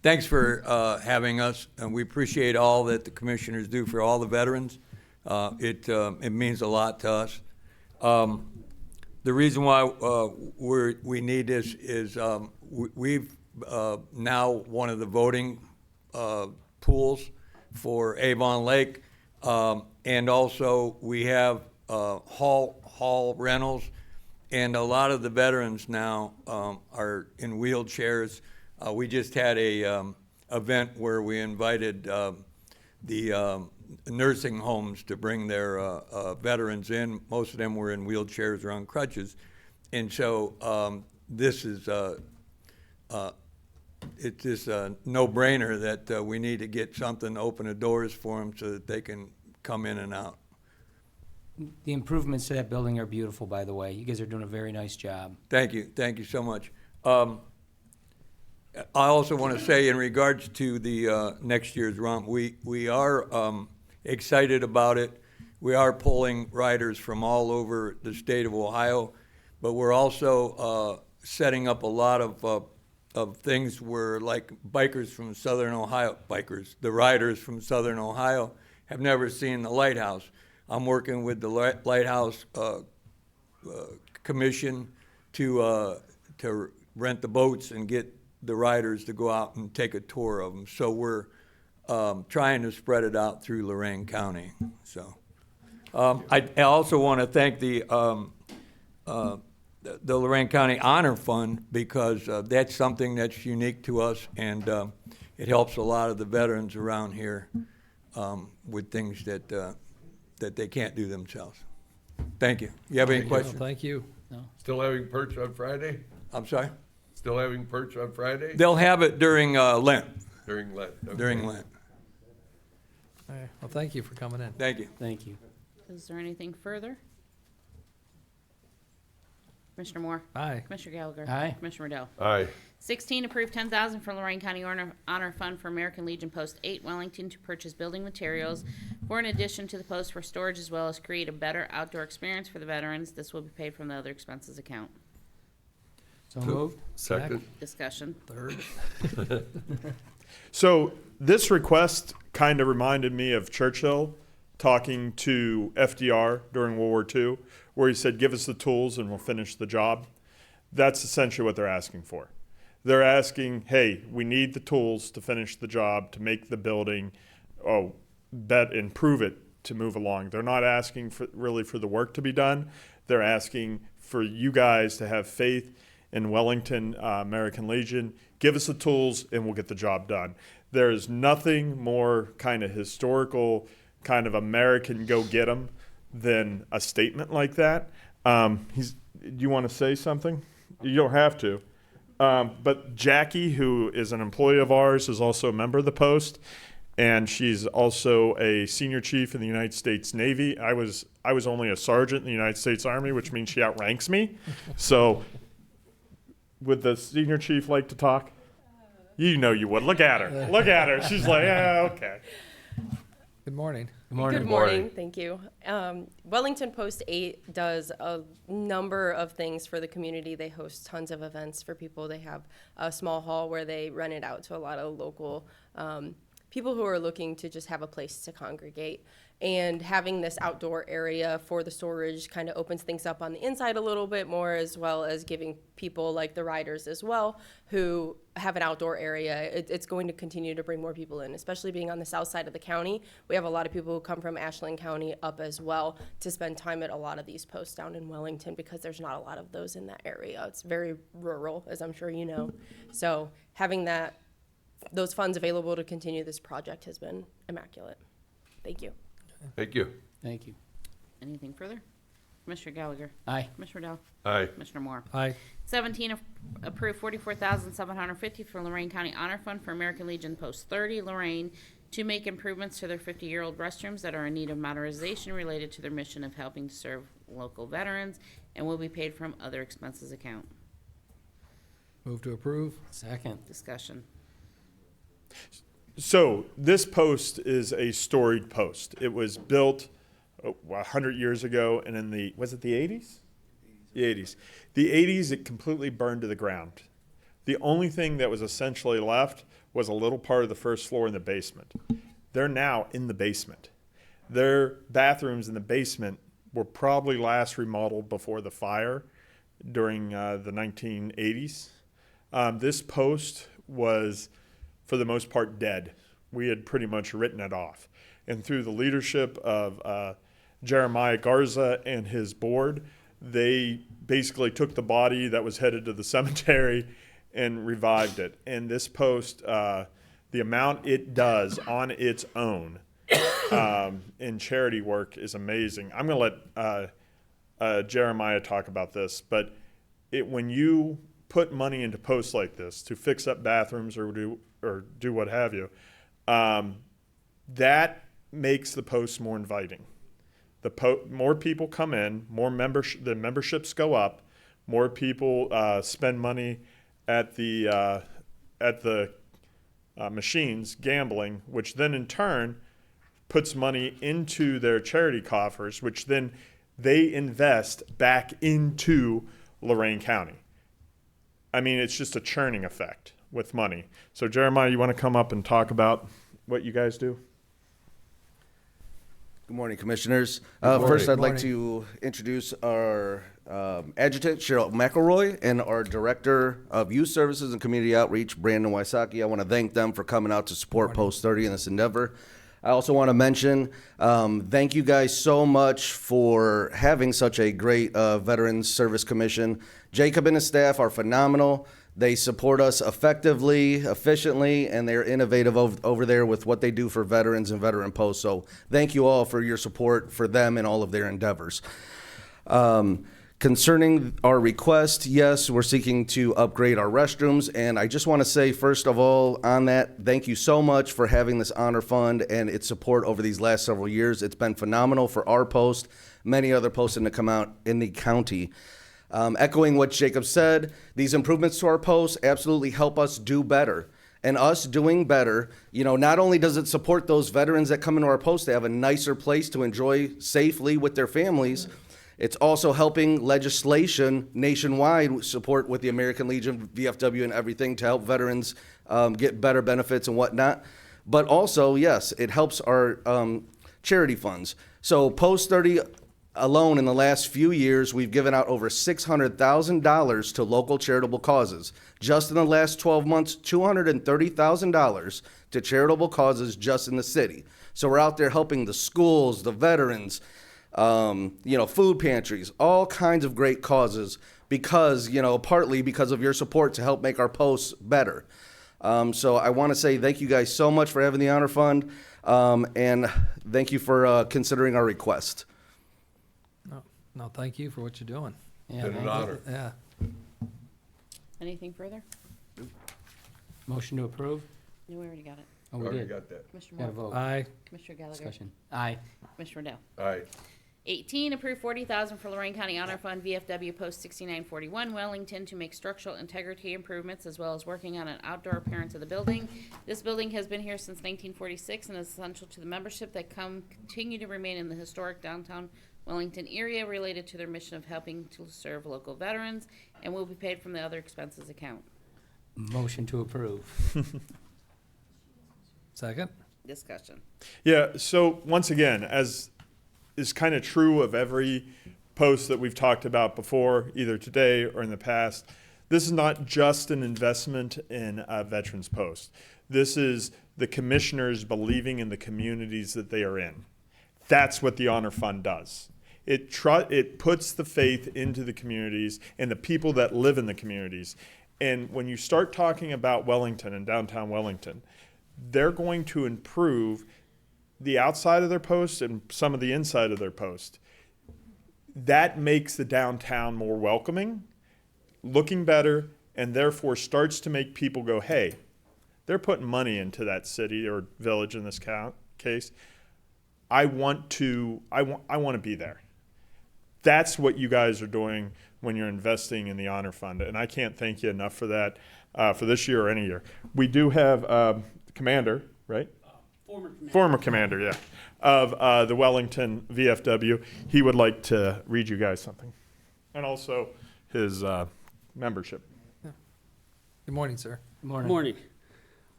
Thanks for having us, and we appreciate all that the commissioners do for all the veterans. It means a lot to us. The reason why we need this is we've now one of the voting pools for Avon Lake, and also we have hall rentals, and a lot of the veterans now are in wheelchairs. We just had a event where we invited the nursing homes to bring their veterans in. Most of them were in wheelchairs or on crutches, and so this is it's just a no-brainer that we need to get something to open the doors for them so that they can come in and out. The improvements to that building are beautiful, by the way. You guys are doing a very nice job. Thank you so much. I also want to say in regards to the next year's romp, we are excited about it. We are pulling riders from all over the state of Ohio, but we're also setting up a lot of things where, like, bikers from Southern Ohio, the riders from Southern Ohio have never seen the lighthouse. I'm working with the Lighthouse Commission to rent the boats and get the riders to go out and take a tour of them. So we're trying to spread it out through Lorain County. So I also want to thank the Lorain County Honor Fund, because that's something that's unique to us, and it helps a lot of the veterans around here with things that they can't do themselves. Thank you. You have any questions? Thank you. Still having perch on Friday? I'm sorry? Still having perch on Friday? They'll have it during Lent. During Lent. Okay. During Lent. All right. Well, thank you for coming in. Thank you. Thank you. Is there anything further? Commissioner Moore. Aye. Commissioner Gallagher. Aye. Commissioner Riddle. Aye. 16, approve $10,000 for Lorain County Honor Fund for American Legion Post 8 Wellington to purchase building materials for an addition to the post for storage, as well as create a better outdoor experience for the veterans. This will be paid from the other expenses account. So moved. Second. Discussion. Third. So this request kind of reminded me of Churchill talking to FDR during World War II, where he said, give us the tools and we'll finish the job. That's essentially what they're asking for. They're asking, hey, we need the tools to finish the job, to make the building, improve it to move along. They're not asking really for the work to be done. They're asking for you guys to have faith in Wellington American Legion. Give us the tools and we'll get the job done. There is nothing more kind of historical, kind of American go get 'em than a statement like that. Do you want to say something? You don't have to. But Jackie, who is an employee of ours, is also a member of the Post, and she's also a senior chief in the United States Navy. I was only a sergeant in the United States Army, which means she outranks me. So would the senior chief like to talk? You know you would. Look at her. Look at her. She's like, yeah, okay. Good morning. Good morning. Good morning. Thank you. Wellington Post 8 does a number of things for the community. They host tons of events for people. They have a small hall where they rent it out to a lot of local people who are looking to just have a place to congregate. And having this outdoor area for the storage kind of opens things up on the inside a little bit more, as well as giving people like the riders as well who have an outdoor area. It's going to continue to bring more people in, especially being on the south side of the county. We have a lot of people who come from Ashland County up as well to spend time at a lot of these posts down in Wellington, because there's not a lot of those in that area. It's very rural, as I'm sure you know. So having those funds available to continue this project has been immaculate. Thank you. Thank you. Thank you. Anything further? Commissioner Gallagher? Aye. Commissioner Dow? Aye. Commissioner Moore? Aye. 17, approve 44,750 from Lorain County Honor Fund for American Legion Post 30, Lorain, to make improvements to their 50-year-old restrooms that are in need of modernization related to their mission of helping to serve local veterans, and will be paid from other expenses account. Move to approve. Second. Discussion. So this post is a storied post. It was built 100 years ago, and in was it the 80s? The 80s. The 80s, it completely burned to the ground. The only thing that was essentially left was a little part of the first floor in the basement. They're now in the basement. Their bathrooms in the basement were probably last remodeled before the fire during the 1980s. This post was, for the most part, dead. We had pretty much written it off. And through the leadership of Jeremiah Garza and his board, they basically took the body that was headed to the cemetery and revived it. And this post, the amount it does on its own in charity work is amazing. I'm going to let Jeremiah talk about this, but when you put money into posts like this to fix up bathrooms or do what have you, that makes the posts more inviting. More people come in, the memberships go up, more people spend money at the machines gambling, which then in turn puts money into their charity coffers, which then they invest back into Lorain County. I mean, it's just a churning effect with money. So Jeremiah, you want to come up and talk about what you guys do? Good morning, Commissioners. morning. First, I'd Good like morning. to introduce our Adjutant, Cheryl McElroy, and our Director of Youth Services and Community Outreach, Brandon Wysocki. I want to thank them for coming out to support Post 30 in this endeavor. I also want to mention, thank you guys so much for having such a great Veterans Service Commission. Jacob and his staff are phenomenal. They support us effectively, efficiently, and they're innovative over there with what they do for veterans and veteran posts. So thank you all for your support for them and all of their endeavors. Concerning our request, yes, we're seeking to upgrade our restrooms. And I just want to say, first of all, on that, thank you so much for having this honor fund and its support over these last several years. It's been phenomenal for our post, many other posts in the county. Echoing what Jacob said, these improvements to our posts absolutely help us do better. And us doing better, not only does it support those veterans that come into our posts to have a nicer place to enjoy safely with their families, it's also helping legislation nationwide support with the American Legion, VFW, and everything to help veterans get better benefits and whatnot. But also, yes, it helps our charity funds. So Post 30 alone in the last few years, we've given out over $600,000 to local charitable causes. Just in the last 12 months, $230,000 to charitable causes just in the city. So we're out there helping the schools, the veterans, food pantries, all kinds of great causes because, partly because of your support to help make our posts better. So I want to say thank you guys so much for having the Honor Fund, and thank you for considering our request. No, thank you for what you're doing. Yeah, Been an honor. Yeah. Anything further? motion to approve? No, we already got it. Oh, we Already did. got that. Commissioner Got a Moore, vote. Aye. Commissioner Gallagher, Discussion. Aye. Commissioner Rondo. Aye. 18, approve 40,000 for Lorain County Honor Fund VFW Post 6941 Wellington to make structural integrity improvements as well as working on an outdoor appearance of the building. This building has been here since 1946 and is essential to the membership that continue to remain in the historic downtown Wellington area related to their mission of helping to serve local veterans and will be paid from the other expenses account. Motion to approve. Second? Discussion. Yeah, so once again, as is kind of true of every post that we've talked about before, either today or in the past, this is not just an investment in a Veterans Post. This is the commissioners believing in the communities that they are in. That's what the Honor Fund does. It puts the faith into the communities and the people that live in the communities. And when you start talking about Wellington and downtown Wellington, they're going to improve the outside of their post and some of the inside of their post. That makes the downtown more welcoming, looking better, and therefore starts to make people go, hey, they're putting money into that city or village in this case. I want to be there. That's what you guys are doing when you're investing in the Honor Fund, and I can't thank you enough for that, for this year or any year. We do have Commander, right? Former commander, yeah, of the Wellington VFW. He would like to read you guys something, and also his membership. Good morning, sir. Good morning. Morning.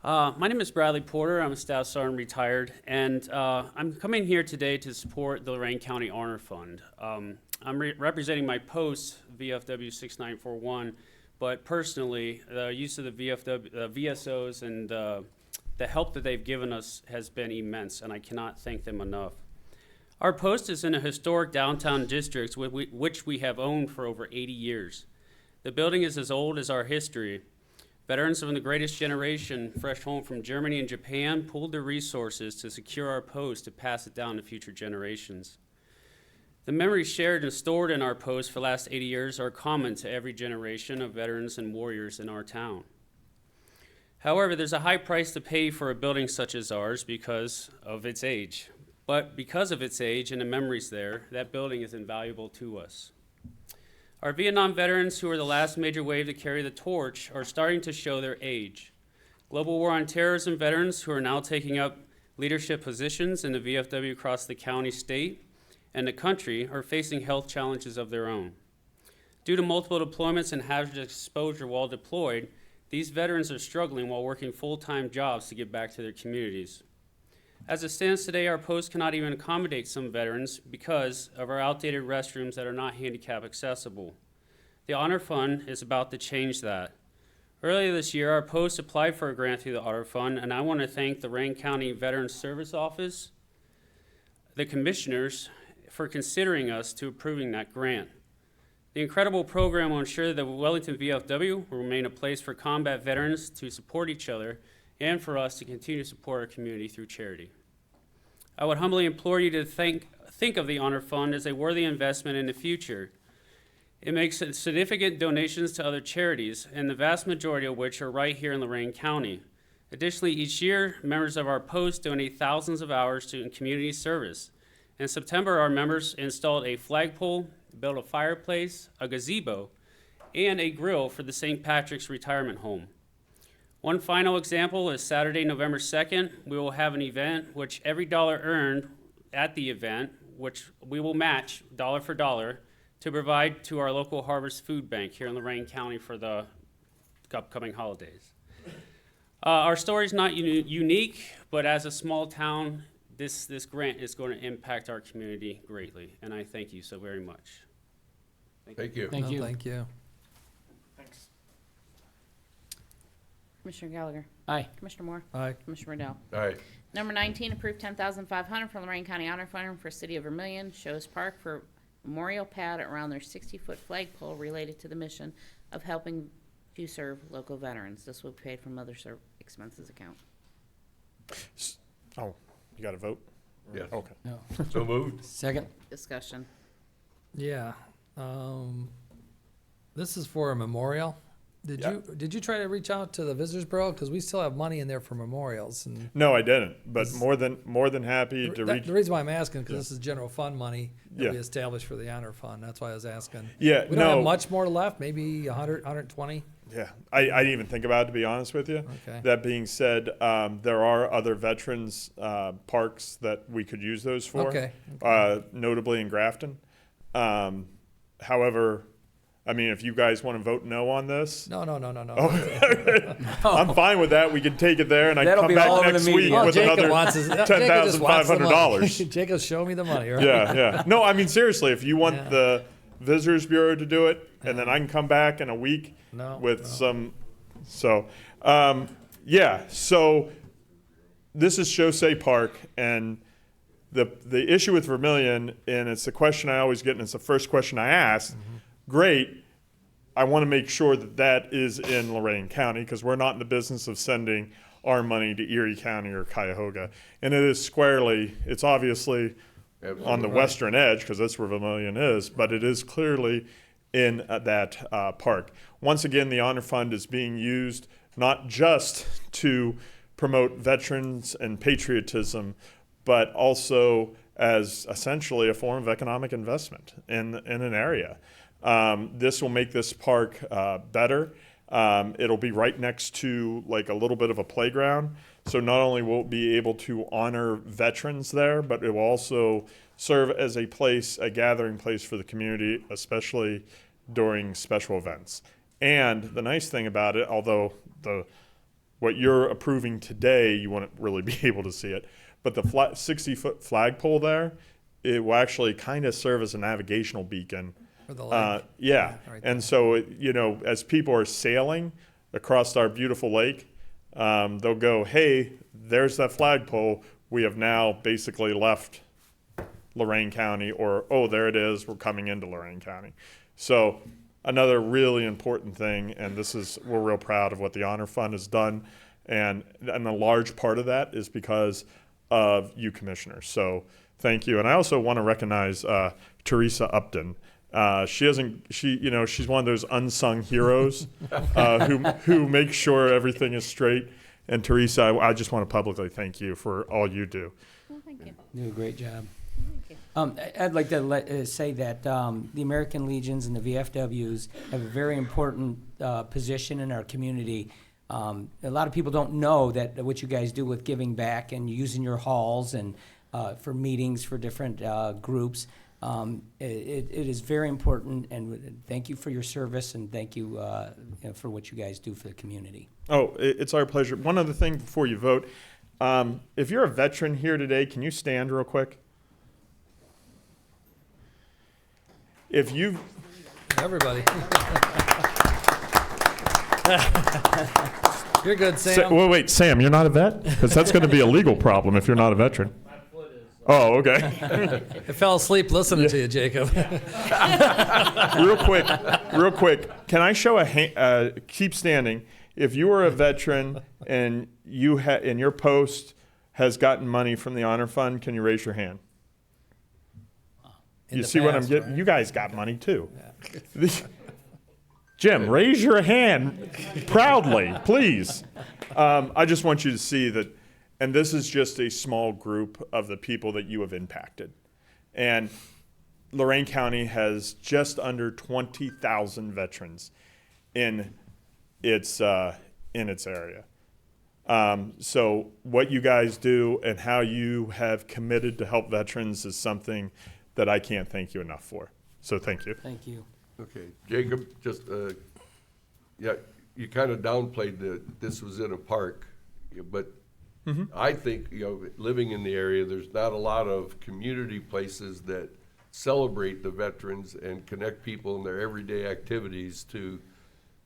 My name is Bradley Porter. I'm a staff sergeant retired, and I'm coming here today to support the Lorain County Honor Fund. I'm representing my post, VFW 6941, but personally, the use of the VSOs and the help that they've given us has been immense, and I cannot thank them enough. Our post is in a historic downtown district which we have owned for over 80 years. The building is as old as our history. Veterans from the greatest generation, fresh home from Germany and Japan, pooled their resources to secure our post to pass it down to future generations. The memories shared and stored in our post for the last 80 years are common to every generation of veterans and warriors in our town. However, there's a high price to pay for a building such as ours because of its age. But because of its age and the memories there, that building is invaluable to us. Our Vietnam veterans, who are the last major wave to carry the torch, are starting to show their age. Global War on Terrorism veterans, who are now taking up leadership positions in the VFW across the county, state, and the country, are facing health challenges of their own. Due to multiple deployments and hazardous exposure while deployed, these veterans are struggling while working full-time jobs to get back to their communities. As it stands today, our post cannot even accommodate some veterans because of our outdated restrooms that are not handicap accessible. The Honor Fund is about to change that. Earlier this year, our post applied for a grant through the Honor Fund, and I want to thank the Lorain County Veterans Service Office, the commissioners, for considering us to approving that grant. The incredible program will ensure that the Wellington VFW will remain a place for combat veterans to support each other and for us to continue to support our community through charity. I would humbly implore you to think of the Honor Fund as a worthy investment in the future. It makes significant donations to other charities, and the vast majority of which are right here in Lorain County. Additionally, each year, members of our post donate thousands of hours to community service. In September, our members installed a flagpole, built a fireplace, a gazebo, and a grill for the St. Patrick's Retirement Home. One final example is Saturday, November 2nd, we will have an event which every dollar earned at the event, which we will match dollar for dollar, to provide to our local Harvest Food Bank here in Lorain County for the upcoming holidays. Our story is not unique, but as a small town, this grant is going to impact our community greatly, and I thank you so very much. Thank you. Thank you. Thank you. Thanks. Commissioner Gallagher. Aye. Commissioner Moore. Aye. Commissioner Riddell. Aye. Number 19, approve 10500 from Lorain County Honor Fund for City of Vermillion, Shows Park for memorial pad around their 60-foot flagpole related to the mission of helping to serve local veterans. This will be paid from other expenses account. Oh, you got to vote? Yes. Okay. No. So moved. Second? Discussion. Yeah. This is for a memorial. Did you try to reach out to the Visitors Bureau? Because we still have money in there for memorials. And No, I didn't, but more than happy to reach. the reason why I'm asking, because this is general fund money that Yeah. we established for the honor fund. That's why I was asking. Yeah, We don't no. have much more left, maybe 100, 120. Yeah, I didn't even think about it, to be honest with you. Okay. That being said, there are other veterans parks that we could use those for. Okay. Notably in Grafton. However, I mean, if you guys want to vote no on this, No. I'm fine with that. We can take it there, and I That'll come be back all over next the week media. with Jacob another wants his, $10,500. Jacob, show me the money, right? Yeah. No, I mean, seriously, if you want Yeah. the Visitors Bureau to do it, and then I can come back in a week with some, so, yeah, so this is Chaussee Park, and the issue with Vermillion, and it's the question I always get, and it's the first question I ask, great, I want to make sure that that is in Lorain County, because we're not in the business of sending our money to Erie County or Cuyahoga, and it is squarely, it's obviously on the western edge, because that's where Vermillion is, but it is clearly in that park. Once again, the Honor Fund is being used not just to promote veterans and patriotism, but also as essentially a form of economic investment in an area. This will make this park better. It'll be right next to like a little bit of a playground. So not only will it be able to honor veterans there, but it will also serve as a place, a gathering place for the community, especially during special events. And the nice thing about it, although what you're approving today, you wouldn't really be able to see it, but the 60-foot flagpole there, it will actually kind of serve as a navigational beacon. For the lake. Yeah, right and so, as people are sailing across our beautiful lake, they'll go, hey, there's that flagpole. We have now basically left Lorain County, or, oh, there it is, we're coming into Lorain County. So another really important thing, and we're real proud of what the Honor Fund has done, and a large part of that is because of you commissioners. So thank you. And I also want to recognize Teresa Upton. She's one of those unsung heroes who makes sure everything is straight. And Teresa, I just want to publicly thank you for all you do. Well, thank you. Do a great job. Thank you. I'd like to say that the American Legions and the VFWs have a very important position in our community. A lot of people don't know that what you guys do with giving back and using your halls and for meetings for different groups. It is very important, and thank you for your service, and thank you, for what you guys do for the community. Oh, it's our pleasure. One other thing before you vote. If you're a veteran here today, can you stand real quick? If you Everybody. You're good, Sam. wait, Sam, you're not a vet? Because that's going to be a legal problem if you're not a veteran. Oh, okay. I fell asleep listening to you, Jacob. Real quick. Can I show keep standing. If you are a veteran and and your post has gotten money from the Honor Fund, can you raise your hand? In You the see what I'm past, getting? right? You guys got money too. Jim, raise your hand proudly, please. I just want you to see that, and this is just a small group of the people that you have impacted. And Lorain County has just under 20,000 veterans in its area. So what you guys do and how you have committed to help veterans is something that I can't thank you enough for. So thank you. Thank you. Okay, Jacob, just, you kind of downplayed that this was in a park, but I think, living in the area, there's not a lot of community places that celebrate the veterans and connect people in their everyday activities to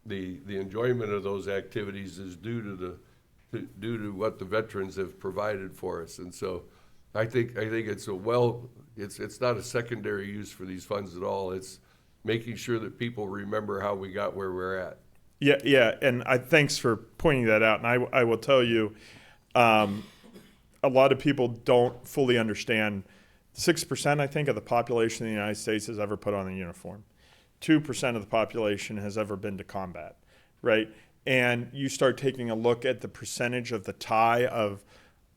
the enjoyment of those activities is due to due to what the veterans have provided for us. And so I think it's it's not a secondary use for these funds at all. It's making sure that people remember how we got where we're at. Yeah, and thanks for pointing that out. And I will tell you, a lot of people don't fully understand. 6%, I think, of the population of the United States has ever put on a uniform. 2% of the population has ever been to combat, right? And you start taking a look at the percentage of the tie of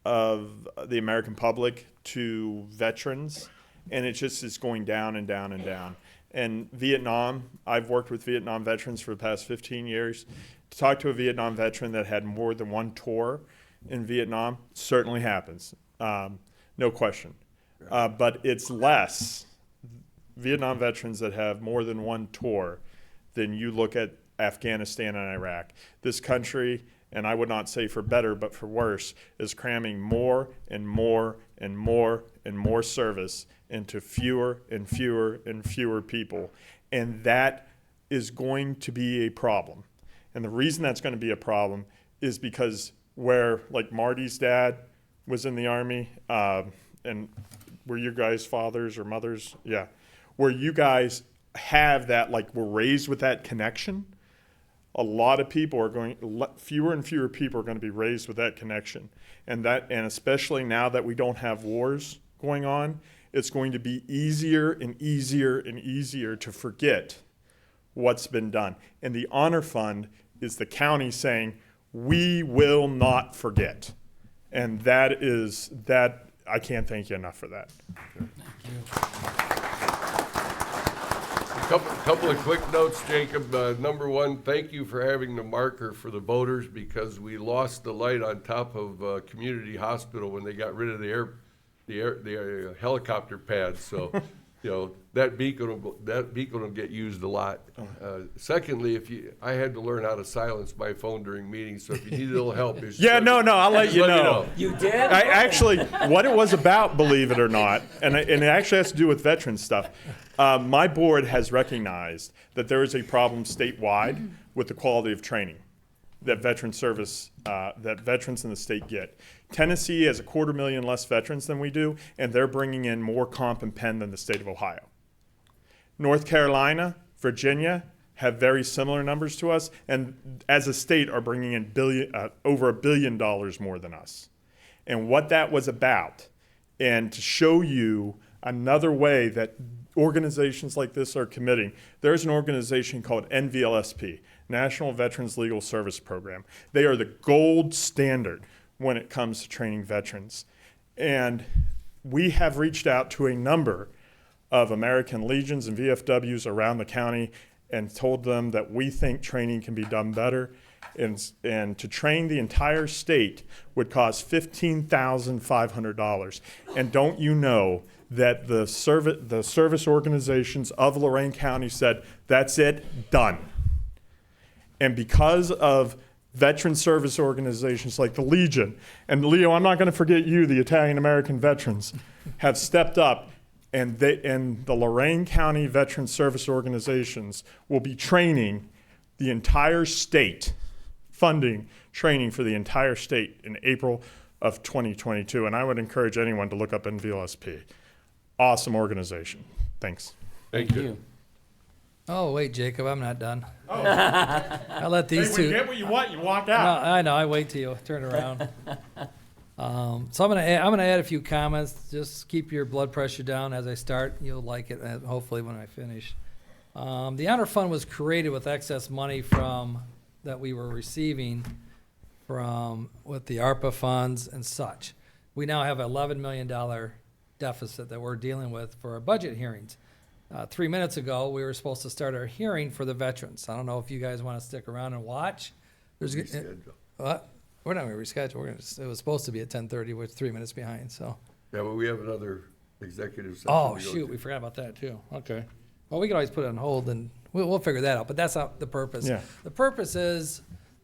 the American public to veterans, and it just is going down and down and down. And Vietnam, I've worked with Vietnam veterans for the past 15 years. To talk to a Vietnam veteran that had more than one tour in Vietnam certainly happens, no question. But it's less Vietnam veterans that have more than one tour than you look at Afghanistan and Iraq. This country, and I would not say for better, but for worse, is cramming more and more and more and more service into fewer and fewer and fewer people. And that is going to be a problem. And the reason that's going to be a problem is because where, like Marty's dad was in the Army, and were your guys' fathers or mothers? Yeah. Where you guys have that, like, we're raised with that connection, a lot of people are fewer and fewer people are going to be raised with that connection. And especially now that we don't have wars going on, it's going to be easier and easier and easier to forget what's been done. And the Honor Fund is the county saying, we will not forget. And I can't thank you enough for that. Couple of quick notes, Jacob. Number one, thank you for having the marker for the boaters, because we lost the light on top of Community Hospital when they got rid of the helicopter pads. So, that beacon will get used a lot. Secondly, I had to learn how to silence my phone during meetings, so if you need a little help, I'll let you know. You did? I actually, what it was about, believe it or not, and it actually has to do with veteran stuff. My board has recognized that there is a problem statewide with the quality of training that veterans in the state get. Tennessee has 250,000 less veterans than we do, and they're bringing in more comp and pen than the state of Ohio. North Carolina, Virginia have very similar numbers to us, and as a state are bringing in over $1 billion more than us. And what that was about, and to show you another way that organizations like this are committing, there's an organization called NVLSP, National Veterans Legal Service Program. They are the gold standard when it comes to training veterans. And we have reached out to a number of American Legions and VFWs around the county and told them that we think training can be done better. And to train the entire state would cost $15,500. And don't you know that the service organizations of Lorain County said, that's it, done. And because of veteran service organizations like the Legion, and Leo, I'm not going to forget you, the Italian American veterans, have stepped up, and the Lorain County veteran service organizations will be training the entire state, funding training for the entire state in April of 2022. And I would encourage anyone to look up NVLSP. Awesome organization. Thanks. Thank you. Oh, wait, Jacob, I'm not done. I let these two. When you get what you want, you walk out. No, I know. I wait till you turn around. So I'm gonna add a few comments. Just keep your blood pressure down as I start. You'll like it, hopefully, when I finish. The Honor Fund was created with excess money that we were receiving with the ARPA funds and such. We now have an $11 million deficit that we're dealing with for our budget hearings. 3 minutes ago, we were supposed to start our hearing for the veterans. I don't know if you guys want to stick around and watch. What? We're not going to reschedule. It was supposed to be at 10:30. We're 3 minutes behind. So. Yeah, but we have another executive session. Oh shoot, we forgot about that too. Okay. Well, we can always put it on hold and we'll figure that out. But that's not the purpose. Yeah. The purpose is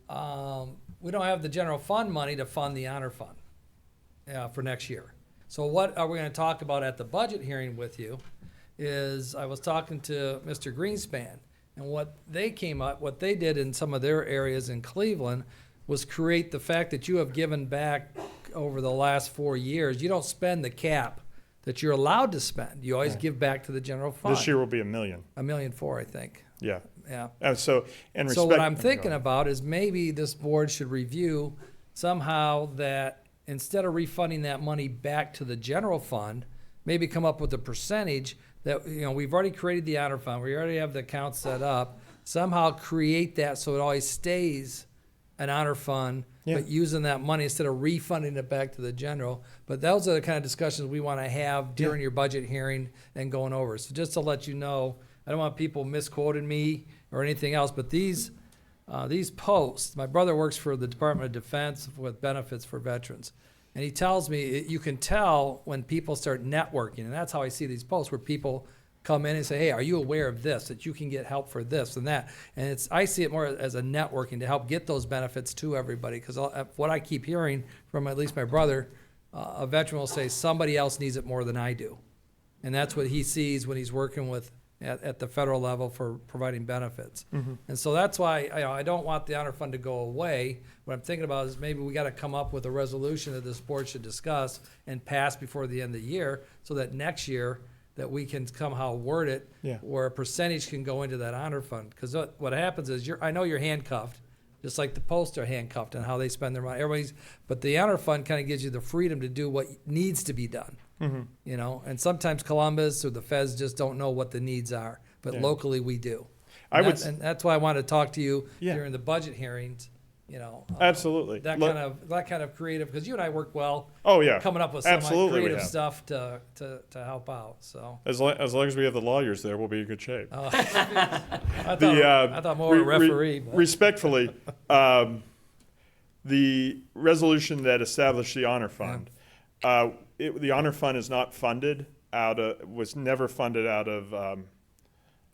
we don't have the general fund money to fund the Honor Fund for next year. So what are we going to talk about at the budget hearing with you? Is I was talking to Mr. Greenspan, and what they did in some of their areas in Cleveland was create the fact that you have given back over the last 4 years. You don't spend the cap that you're allowed to spend. You always give back to the general fund. This year will be $1 million. $1.4 million, I think. Yeah. Yeah. So, in So what respect- I'm thinking about is maybe this board should review somehow that instead of refunding that money back to the general fund, maybe come up with a percentage that, we've already created the honor fund, we already have the account set up, somehow create that so it always stays an honor fund, but using that money instead of refunding it back to the general. But those are the kind of discussions we want to have during your budget hearing and going over. So just to let you know, I don't want people misquoting me or anything else, but these posts, my brother works for the Department of Defense with benefits for veterans. And he tells me you can tell when people start networking, and that's how I see these posts where people come in and say, hey, are you aware of this, that you can get help for this and that? And I see it more as a networking to help get those benefits to everybody. Because what I keep hearing from at least my brother, a veteran will say, somebody else needs it more than I do. And that's what he sees when he's working with at the federal level for providing benefits. And so that's why I don't want the honor fund to go away. What I'm thinking about is maybe we got to come up with a resolution that this board should discuss and pass before the end of the year, so that next year that we can somehow word it where a percentage can go into that honor fund. Because what happens is I know you're handcuffed, just like the posts are handcuffed on how they spend their money. But the honor fund kind of gives you the freedom to do what needs to be done. And sometimes Columbus or the feds just don't know what the needs are, but locally we do. And that's why I wanted to talk to you during the budget hearings. Absolutely. That kind of creative, because you and I work well. Oh, yeah. Coming up with some Absolutely we creative have. stuff to help out. So As long as we have the lawyers there, we'll be in good shape. I thought more a referee. But. Respectfully, the resolution that established the honor fund, the honor fund is not funded was never funded out of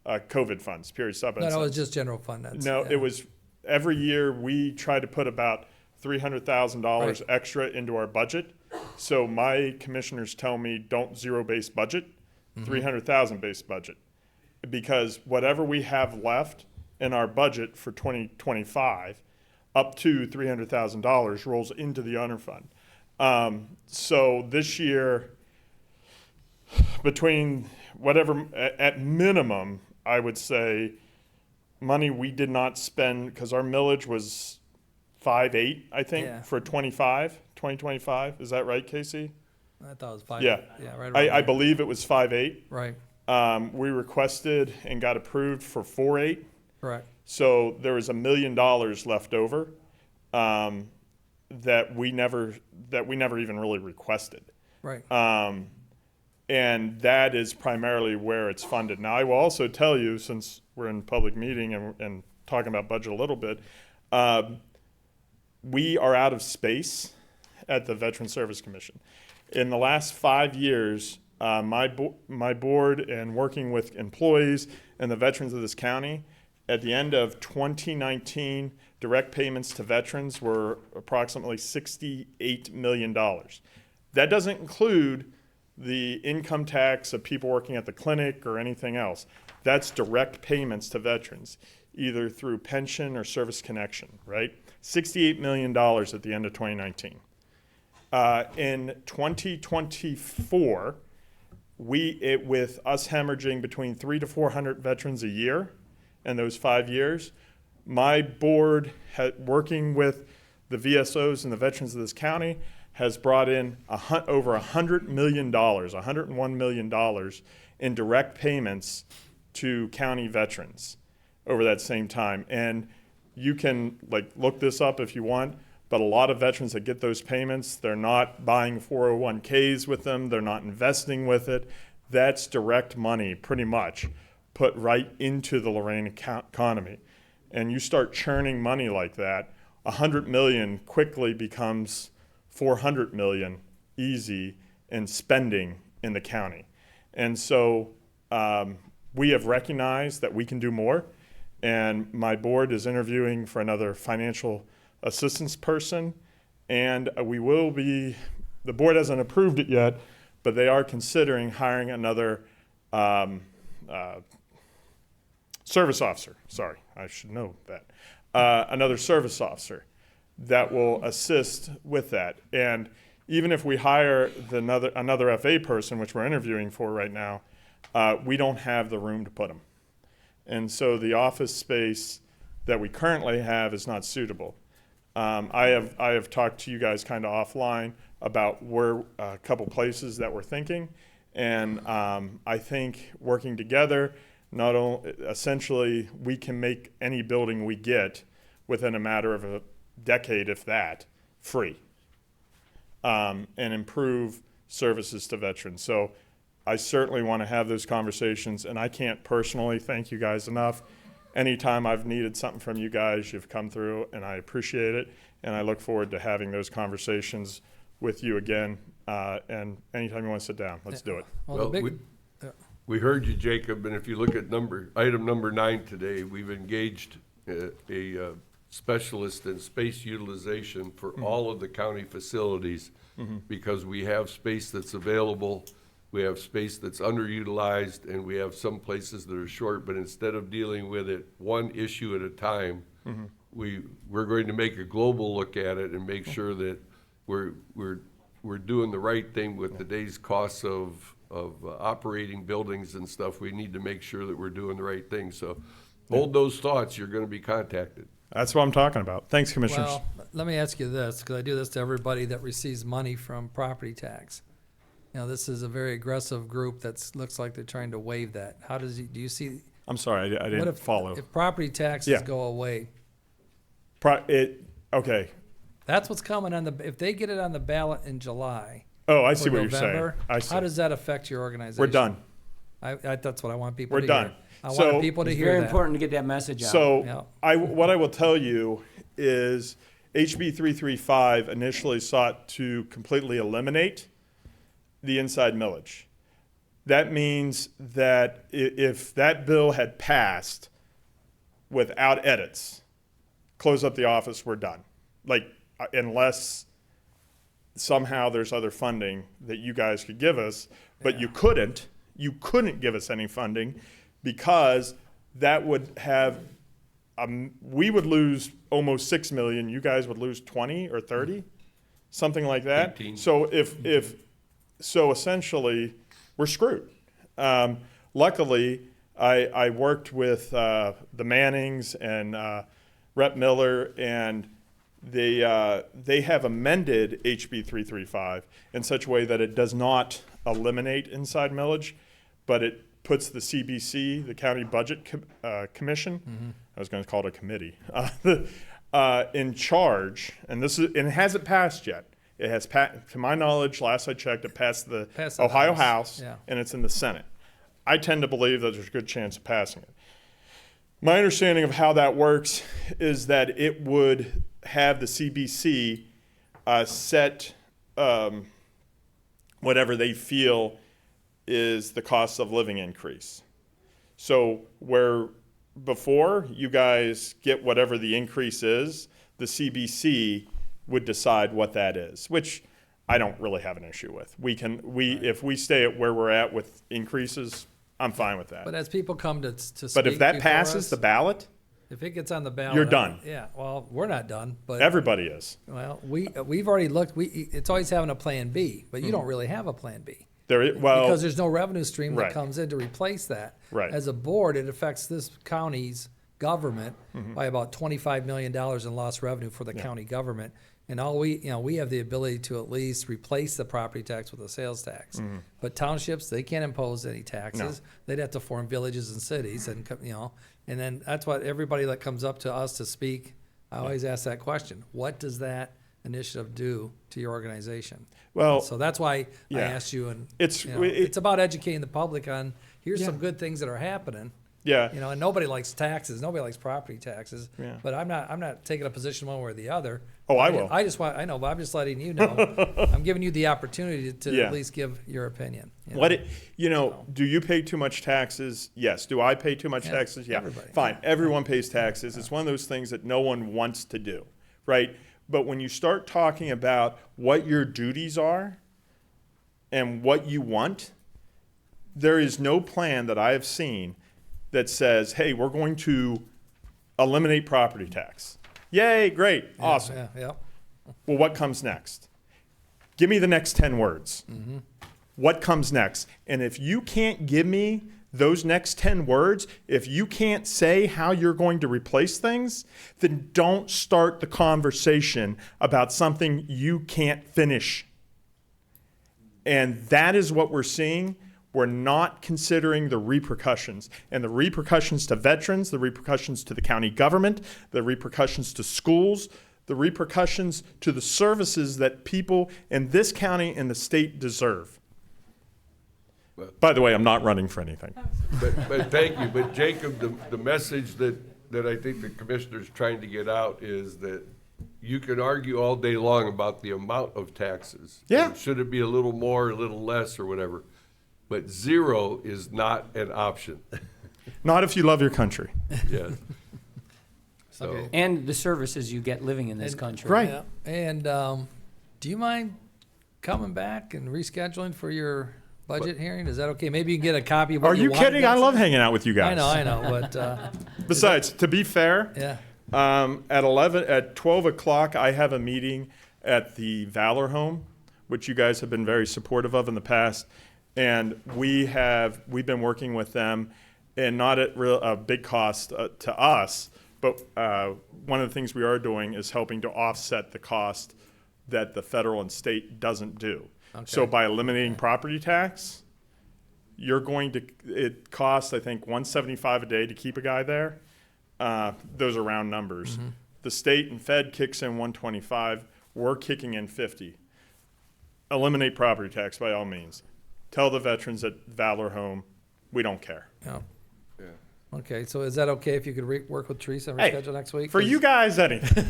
COVID funds. Period. Stop. No, it was just general fund. It was. Every year we try to put about $300,000 extra into our budget. So my commissioners tell me don't zero-base budget, 300,000 base budget. Because whatever we have left in our budget for 2025, up to $300,000 rolls into the honor fund. So this year, between whatever, at minimum, I would say, money we did not spend, because our millage was 5.8, I think, for 2025. Is that right, Casey? I thought it was 5. Yeah. Right. I believe it was 5.8. Right. We requested and got approved for 4.8. Correct. So there was $1 million left over that we never even really requested. Right. And that is primarily where it's funded. Now, I will also tell you, since we're in public meeting and talking about budget a little bit, we are out of space at the Veteran Service Commission. In the last 5 years, my board and working with employees and the veterans of this county, at the end of 2019, direct payments to veterans were approximately $68 million. That doesn't include the income tax of people working at the clinic or anything else. That's direct payments to veterans, either through pension or service connection, right? $68 million at the end of 2019. In 2024, with us hemorrhaging between 300 to 400 veterans a year in those 5 years, my board, working with the VSOs and the veterans of this county, has brought in over $100 million, $101 million in direct payments to county veterans over that same time. And you can look this up if you want, but a lot of veterans that get those payments, they're not buying 401ks with them, they're not investing with it. That's direct money, pretty much, put right into the Lorain economy. And you start churning money like that, $100 million quickly becomes $400 million easy in spending in the county. And so we have recognized that we can do more, and my board is interviewing for another financial assistance person, and the board hasn't approved it yet, but they are considering hiring another service officer. Sorry, I should know that. Another service officer. that will assist with that. And even if we hire another FA person, which we're interviewing for right now, we don't have the room to put them. And so the office space that we currently have is not suitable. I have talked to you guys kind of offline about where a couple places that we're thinking, and I think working together, not only essentially we can make any building we get within a matter of a decade, if that, free, and improve services to veterans. So I certainly want to have those conversations, and I can't personally thank you guys enough. Anytime I've needed something from you guys, you've come through, and I appreciate it, and I look forward to having those conversations with you again, and anytime you want to sit down, let's do it. Well, the Well, big, We heard you, Jacob, and if you look at item number 9 today, we've engaged a specialist in space utilization for all of the county facilities, because we have space that's available, we have space that's underutilized, and we have some places that are short, but instead of dealing with it one issue at a time, we're going to make a global look at it and make sure that we're doing the right thing with today's costs of operating buildings and stuff. We need to make sure that we're doing the right thing. So hold those thoughts. You're going to be contacted. That's what I'm talking about. Thanks, Commissioners. well, let me ask you this, because I do this to everybody that receives money from property tax. You know, this is a very aggressive group that looks like they're trying to waive that. How do you see? I'm sorry, I what didn't if, follow. If property taxes Yeah. go away, Okay. that's what's coming on if they get it on the ballot in July. Oh, I or see what you're saying. November, I see. how does that affect your organization? We're done. That's what I want people We're to done. hear. I So- want people to It's hear very that. important to get that message out. So Yeah. what I will tell you is HB 335 initially sought to completely eliminate the inside millage. That means that if that bill had passed without edits, close up the office, we're done. Like, unless somehow there's other funding that you guys could give us, but you couldn't give us any funding, because that would have, we would lose almost 6 million, you guys would lose 20 or 30, something like that. 18. So so essentially, we're screwed. Luckily, I worked with the Mannings and Rep Miller, and they have amended HB 335 in such a way that it does not eliminate inside millage, but it puts the CBC, the County Budget Commission, I was going to call it a committee, in charge, and it hasn't passed yet. It has, to my knowledge, last I checked, it passed the Ohio House, yeah. and it's in the Senate. I tend to believe that there's a good chance of passing it. My understanding of how that works is that it would have the CBC set whatever they feel is the cost of living increase. So where before you guys get whatever the increase is, the CBC would decide what that is, which I don't really have an issue with. If we stay at where we're at with increases, I'm fine with that. But as people come to speak But if that before passes us, the ballot, if it gets on the ballot, You're done. Yeah, well, we're not done, but everybody is. well, we've already looked. It's always having a plan B, but you don't really have a plan B. Well, Because there's no revenue stream that Right. comes in to replace that. Right. As a board, it affects this county's government Mm-hmm. by about $25 million in lost revenue for the county government. And we have the ability to at least replace the property tax with a sales tax. Mm-hmm. But townships, they can't impose any taxes. They'd have to form villages and cities, and and then that's what everybody that comes up to us to speak, I always ask that question: what does that initiative do to your organization? Well, So that's why I yeah. asked you, and It's- it's about educating the public on here's Yeah. some good things that are happening. yeah. And nobody likes taxes, nobody likes property taxes. Yeah. But I'm not taking a position one way or the other. Oh, I will. I know, but I'm just letting you know. I'm giving you the opportunity to Yeah. at least give your opinion. Do you pay too much taxes? Yes. Do I pay too much Yeah, taxes? Yeah. everybody. Fine. Everyone pays taxes. It's one of those things that no one wants to do, right? But when you start talking about what your duties are and what you want, there is no plan that I have seen that says, hey, we're going to eliminate property tax. Yay, great, awesome. Yeah, yeah. Well, what comes next? Give me the next 10 words. What comes next? And if you can't give me those next 10 words, if you can't say how you're going to replace things, then don't start the conversation about something you can't finish. And that is what we're seeing. We're not considering the repercussions. And the repercussions to veterans, the repercussions to the county government, the repercussions to schools, the repercussions to the services that people in this county and the state deserve. By the way, I'm not running for anything. But thank you. But Jacob, the message that I think the commissioner's trying to get out is that you can argue all day long about the amount of taxes. Yeah. Should it be a little more, a little less, or whatever? But zero is not an option. Not if you love your country. Yes. So, Okay. And the services you get living in this country. Right. Yeah. And do you mind coming back and rescheduling for your budget hearing? Is that okay? Maybe you can get a copy of what Are you wanted kidding? to I say. love hanging out with you guys. I know, but Besides, to be fair, yeah. at 12 o'clock, I have a meeting at the Valor Home, which you guys have been very supportive of in the past. And we've been working with them, and not at a big cost to us, but one of the things we are doing is helping to offset the cost that the federal and state doesn't do. So by eliminating property tax, it costs, I think, $175 a day to keep a guy there. Those are round numbers. The state and Fed kicks in $125. We're kicking in $50. Eliminate property tax by all means. Tell the veterans at Valor Home, we don't care. Yeah. yeah. Okay, so is that okay if you could work with Teresa and Hey, reschedule next week? For you guys, anything.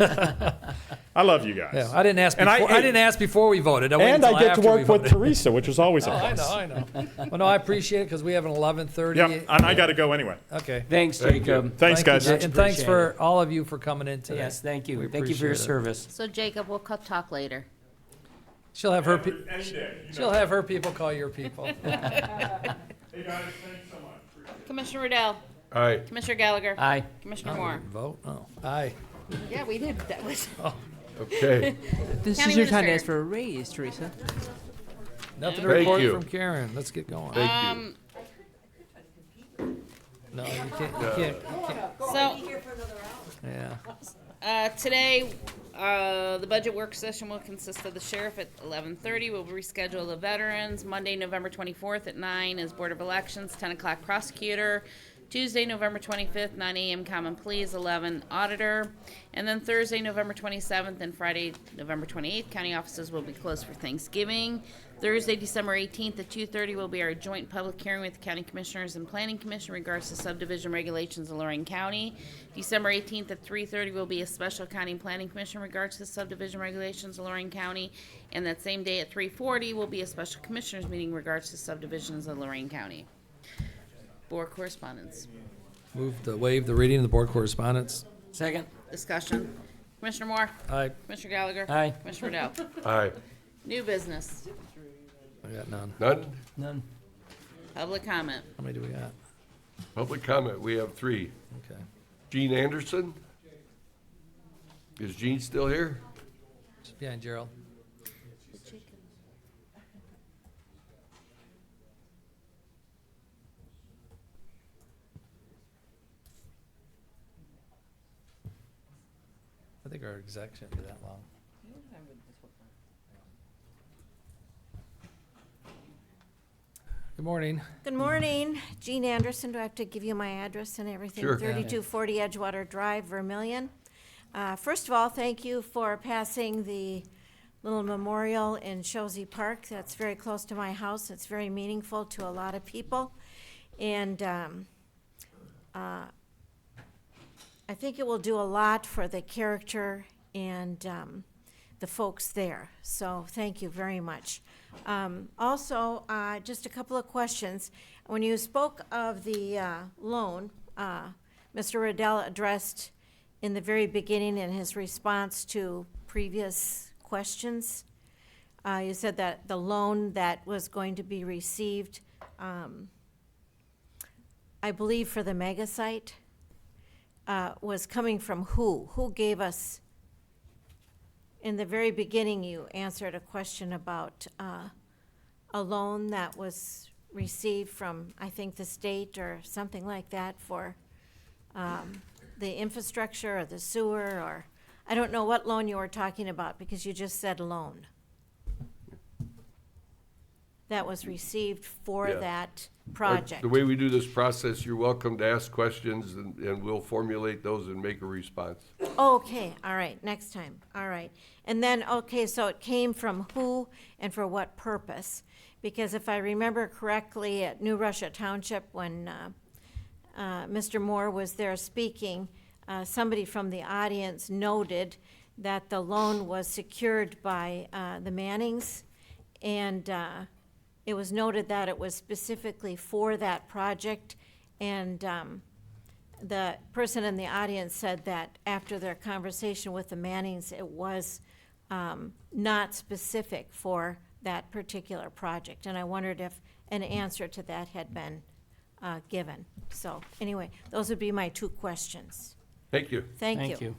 I love you guys. Yeah, I didn't ask And before. I didn't ask before we voted. Waited And I until get to after we work with voted. Teresa, which is always a Oh, plus. I know. Well, no, I appreciate it because we have an 11:30. Yep, and I got to go anyway. Okay. Thanks, Thank you. Jacob. Thanks, Thank you, guys. Jay, and thanks Appreciate for all of you for coming in today. Yes, thank you. We Thank you for your appreciate it. service. So Jacob, we'll talk later. She'll have her. Any day. She'll have her people call your people. Hey, guys, thanks so much. Commissioner Riddell, All right. Commissioner Gallagher, Aye. Commissioner Moore. Vote. Oh, aye. Yeah, we did. That was. Okay. This County is your time to Administrator. ask for a raise, Teresa. Nothing to Thank report you. from Karen. Let's get going. Thank you. No, you can't. You can't. So Yeah. today, the budget work session will consist of the sheriff at 11:30. We'll reschedule the veterans. Monday, November 24th at 9 is Board of Elections. 10 o'clock prosecutor. Tuesday, November 25th, 9 a.m. common pleas, 11 auditor. And then Thursday, November 27th and Friday, November 28th, county offices will be closed for Thanksgiving. Thursday, December 18th at 2:30 will be our joint public hearing with the county commissioners and planning commission in regards to subdivision regulations in Lorain County. December 18th at 3:30 will be a special county planning commission in regards to subdivision regulations in Lorain County. And that same day at 3:40 will be a special commissioners meeting in regards to subdivisions in Lorain County. Board correspondence. Move to waive the reading of the board correspondence. Second. Discussion. Commissioner Moore. Aye. Commissioner Gallagher. Aye. Commissioner Riddell. All right. New business. I got none. None? None. Public comment. How many do we got? Public comment. We have 3. Okay. Gene Anderson? Is Gene still here? Just behind Gerald. I think our exec shouldn't be that long. Good morning. Good morning, Jean Anderson. Do I have to give you my address and everything? Sure. 3240 Edgewater Drive, Vermillion. First of all, thank you for passing the little memorial in Shozy Park. That's very close to my house. It's very meaningful to a lot of people. And I think it will do a lot for the character and the folks there. So thank you very much. Also, just a couple of questions. When you spoke of the loan, Mr. Riddell addressed in the very beginning in his response to previous questions, you said that the loan that was going to be received, I believe for the mega site, was coming from who? Who gave us, in the very beginning, you answered a question about a loan that was received from, I think, the state or something like that for the infrastructure or the sewer, or, I don't know what loan you were talking about because you just said loan. That was received for Yeah. that project. The way we do this process, you're welcome to ask questions, and we'll formulate those and make a response. Okay, all right, next time, all right. And then, okay, so it came from who and for what purpose? Because if I remember correctly, at New Russia Township, when Mr. Moore was there speaking, somebody from the audience noted that the loan was secured by the Mannings, and it was noted that it was specifically for that project, and the person in the audience said that after their conversation with the Mannings, it was not specific for that particular project, and I wondered if an answer to that had been given. So, anyway, those would be my two questions. Thank you. Thank you.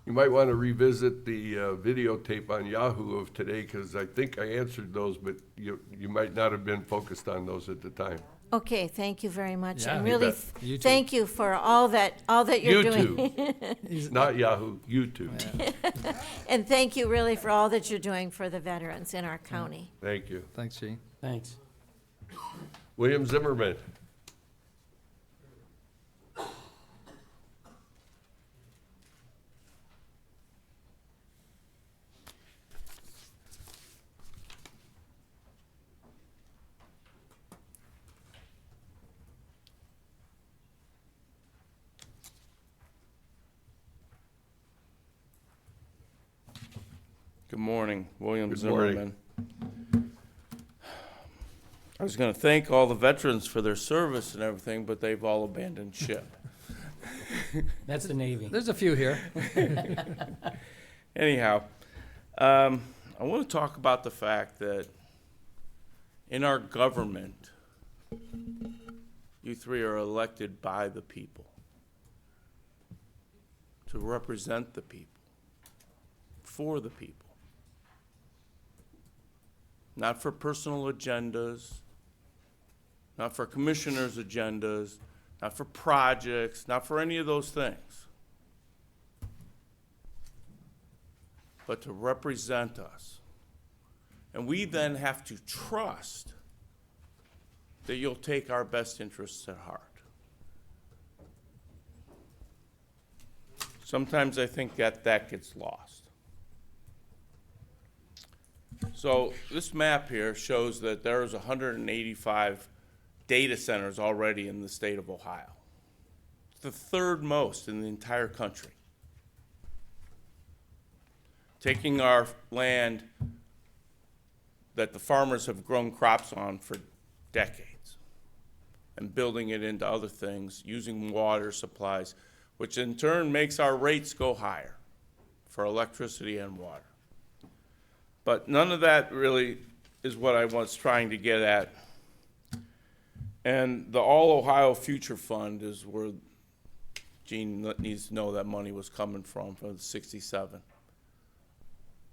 You might want to revisit the videotape on Yahoo of today, because I think I answered those, but you might not have been focused on those at the time. Okay, thank you very much. Yeah, And you really, bet. You too. thank you for all that you're doing. YouTube, not Yahoo, YouTube. And thank you really for all that you're doing for the veterans in our county. Thank you. Thanks, Gene. Thanks. William Zimmerman. Good morning, William Good morning. Zimmerman. I was going to thank all the veterans for their service and everything, but they've all abandoned ship. That's the Navy. There's a few here. Anyhow, I want to talk about the fact that in our government, you three are elected by the people to represent the people, for the people. Not for personal agendas, not for commissioners' agendas, not for projects, not for any of those things, but to represent us. And we then have to trust that you'll take our best interests at heart. Sometimes I think that gets lost. So this map here shows that there's 185 data centers already in the state of Ohio. It's the third most in the entire country. Taking our land that the farmers have grown crops on for decades and building it into other things, using water supplies, which in turn makes our rates go higher for electricity and water. But none of that really is what I was trying to get at. And the All Ohio Future Fund is where Gene needs to know that money was coming from the 67.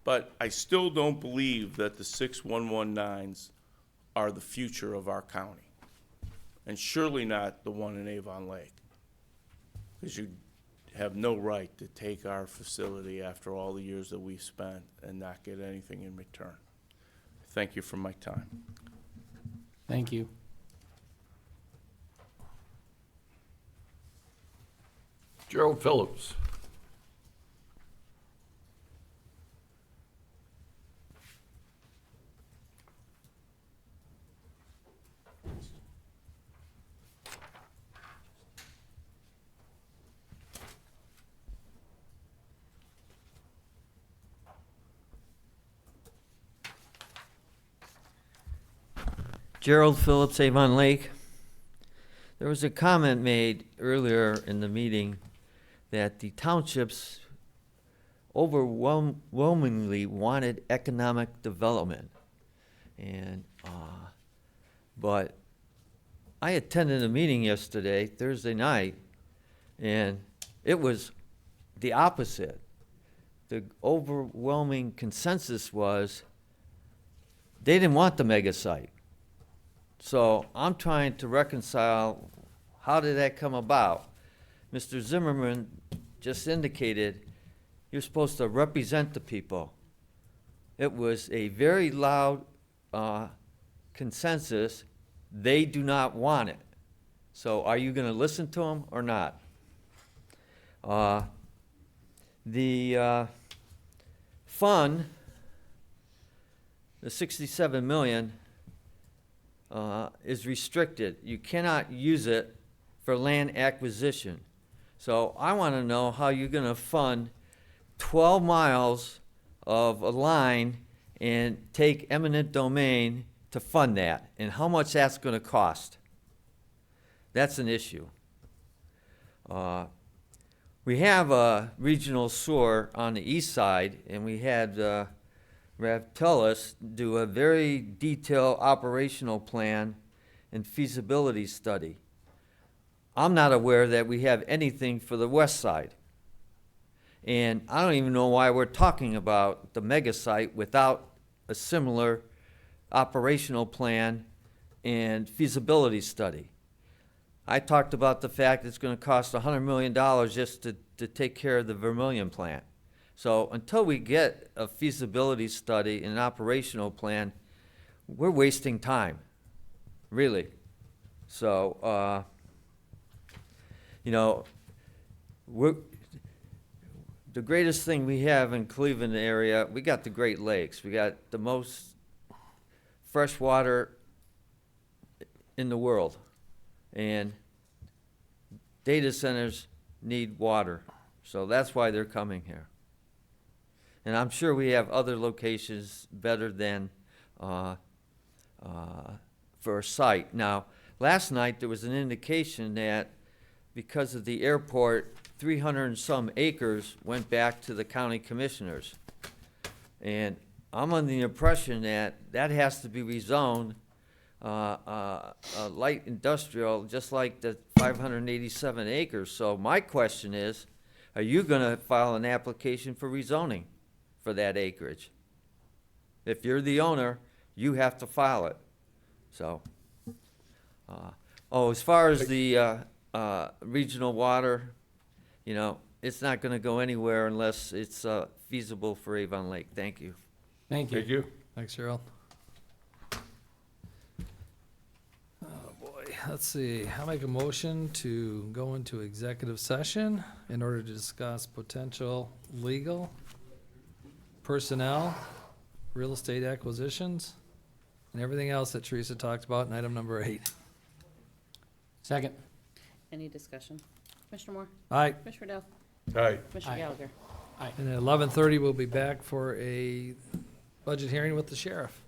But I still don't believe that the 6119s are the future of our county. And surely not the one in Avon Lake. Because you have no right to take our facility after all the years that we've spent and not get anything in return. Thank you for my time. Thank you. Gerald Phillips. Gerald Phillips, Avon Lake. There was a comment made earlier in the meeting that the townships overwhelmingly wanted economic development. And, but I attended a meeting yesterday, Thursday night, And it was the opposite. The overwhelming consensus was they didn't want the mega site. So I'm trying to reconcile, how did that come about? Mr. Zimmerman just indicated you're supposed to represent the people. It was a very loud consensus. They do not want it. So are you going to listen to them or not? The fund, the 67 million, is restricted. You cannot use it for land acquisition. So I want to know how you're going to fund 12 miles of a line and take eminent domain to fund that, and how much that's going to cost. That's an issue. We have a regional sewer on the east side, and we had Rev Tullis do a very detailed operational plan and feasibility study. I'm not aware that we have anything for the west side. And I don't even know why we're talking about the mega site without a similar operational plan and feasibility study. I talked about the fact it's going to cost $100 million just to take care of the Vermillion plant. So until we get a feasibility study and an operational plan, we're wasting time, really. So, you know, the greatest thing we have in Cleveland area, we got the Great Lakes. We got the most fresh water in the world. And data centers need water. So that's why they're coming here. And I'm sure we have other locations better than for a site. Now, last night there was an indication that because of the airport, 300 and some acres went back to the county commissioners. And I'm under the impression that that has to be rezoned light industrial, just like the 587 acres. So my question is, are you going to file an application for rezoning for that acreage? If you're the owner, you have to file it. So, as far as the regional water, you know, it's not going to go anywhere unless it's feasible for Avon Lake. Thank you. Thank you. Thank you. Thanks, Cheryl. Oh, boy. Let's see. I'll make a motion to go into executive session in order to discuss potential legal, personnel, real estate acquisitions, and everything else that Teresa talked about in item number 8. Second. Any discussion? Commissioner Moore? Aye. Commissioner Dell? Aye. Commissioner Gallagher? And at 11:30, we'll be back for a budget hearing with the sheriff.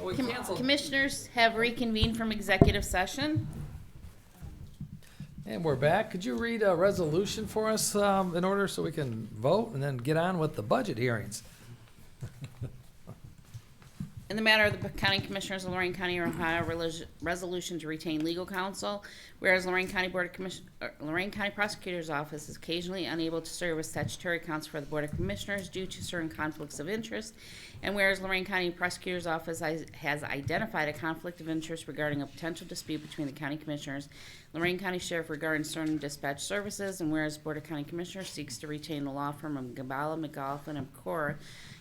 we canceled. Commissioners have reconvened from executive session. And we're back. Could you read a resolution for us in order so we can vote and then get on with the budget hearings? In the matter of the County Commissioners of Lorain County, Ohio, resolution to retain legal counsel, whereas Lorain County Lorain County Prosecutor's Office is occasionally unable to serve as statutory counsel for the Board of Commissioners due to certain conflicts of interest, and whereas Lorain County Prosecutor's Office has identified a conflict of interest regarding a potential dispute between the County Commissioners, Lorain County Sheriff regarding certain dispatch services, and whereas Board of County Commissioners seeks to retain the law firm of Gabala, McLaughlin, and Cora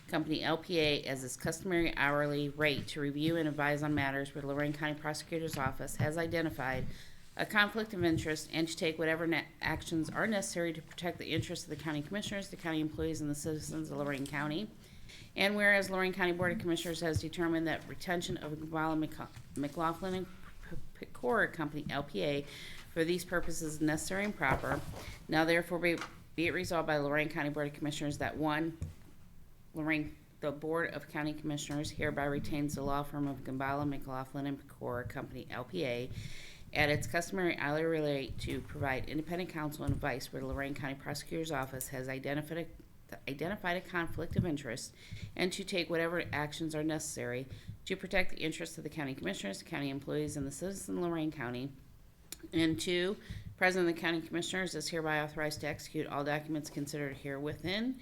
Company LPA as its customary hourly rate to review and advise on matters where Lorain County Prosecutor's Office has identified a conflict of interest and to take whatever actions are necessary to protect the interests of the county commissioners, the county employees, and the citizens of Lorain County. And whereas Lorain County Board of Commissioners has determined that retention of Gabala, McLaughlin, and Cora Company LPA for these purposes is necessary and proper, now therefore be it resolved by Lorain County Board of Commissioners that one, the Board of County Commissioners hereby retains the law firm of Gambala, McLaughlin, and Pecora Company, LPA, at its customary hourly rate to provide independent counsel and advice where the Lorain County Prosecutor's Office has identified a conflict of interest, and to take whatever actions are necessary to protect the interests of the County Commissioners, the county employees, and the citizens of Lorain County. And two, President of the County Commissioners is hereby authorized to execute all documents considered herewithin.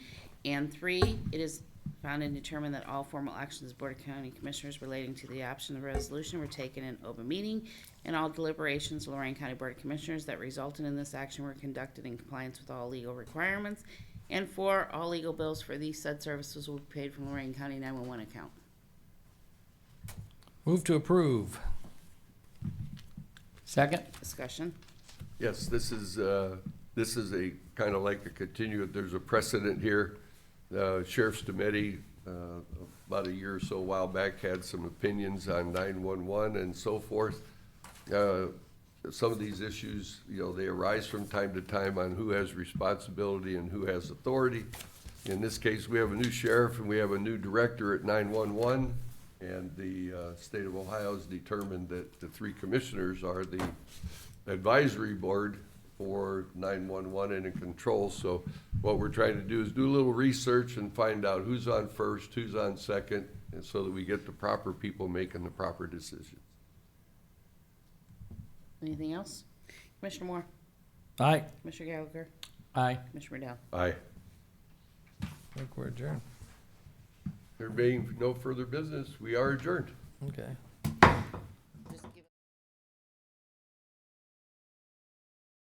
And three, it is found and determined that all formal actions of the Board of County Commissioners relating to the adoption of the resolution were taken in open meeting, and all deliberations of Lorain County Board of Commissioners that resulted in this action were conducted in compliance with all legal requirements. And four, all legal bills for these said services will be paid from Lorain County 911 account. Move to approve. Second? Discussion. Yes, this is a kind of like a continue, there's a precedent here. The Sheriff's Committee, about a year or so a while back, had some opinions on 911 and so forth. Some of these issues, they arise from time to time on who has responsibility and who has authority. In this case, we have a new sheriff and we have a new director at 911, and the state of Ohio has determined that the three commissioners are the advisory board for 911 and in control. So what we're trying to do is do a little research and find out who's on first, who's on second, and so that we get the proper people making the proper decisions. Anything else? Commissioner Moore? Aye. Commissioner Gallagher? Aye. Commissioner Riddell? Aye. I think we're adjourned. There being no further business, we are adjourned. Okay.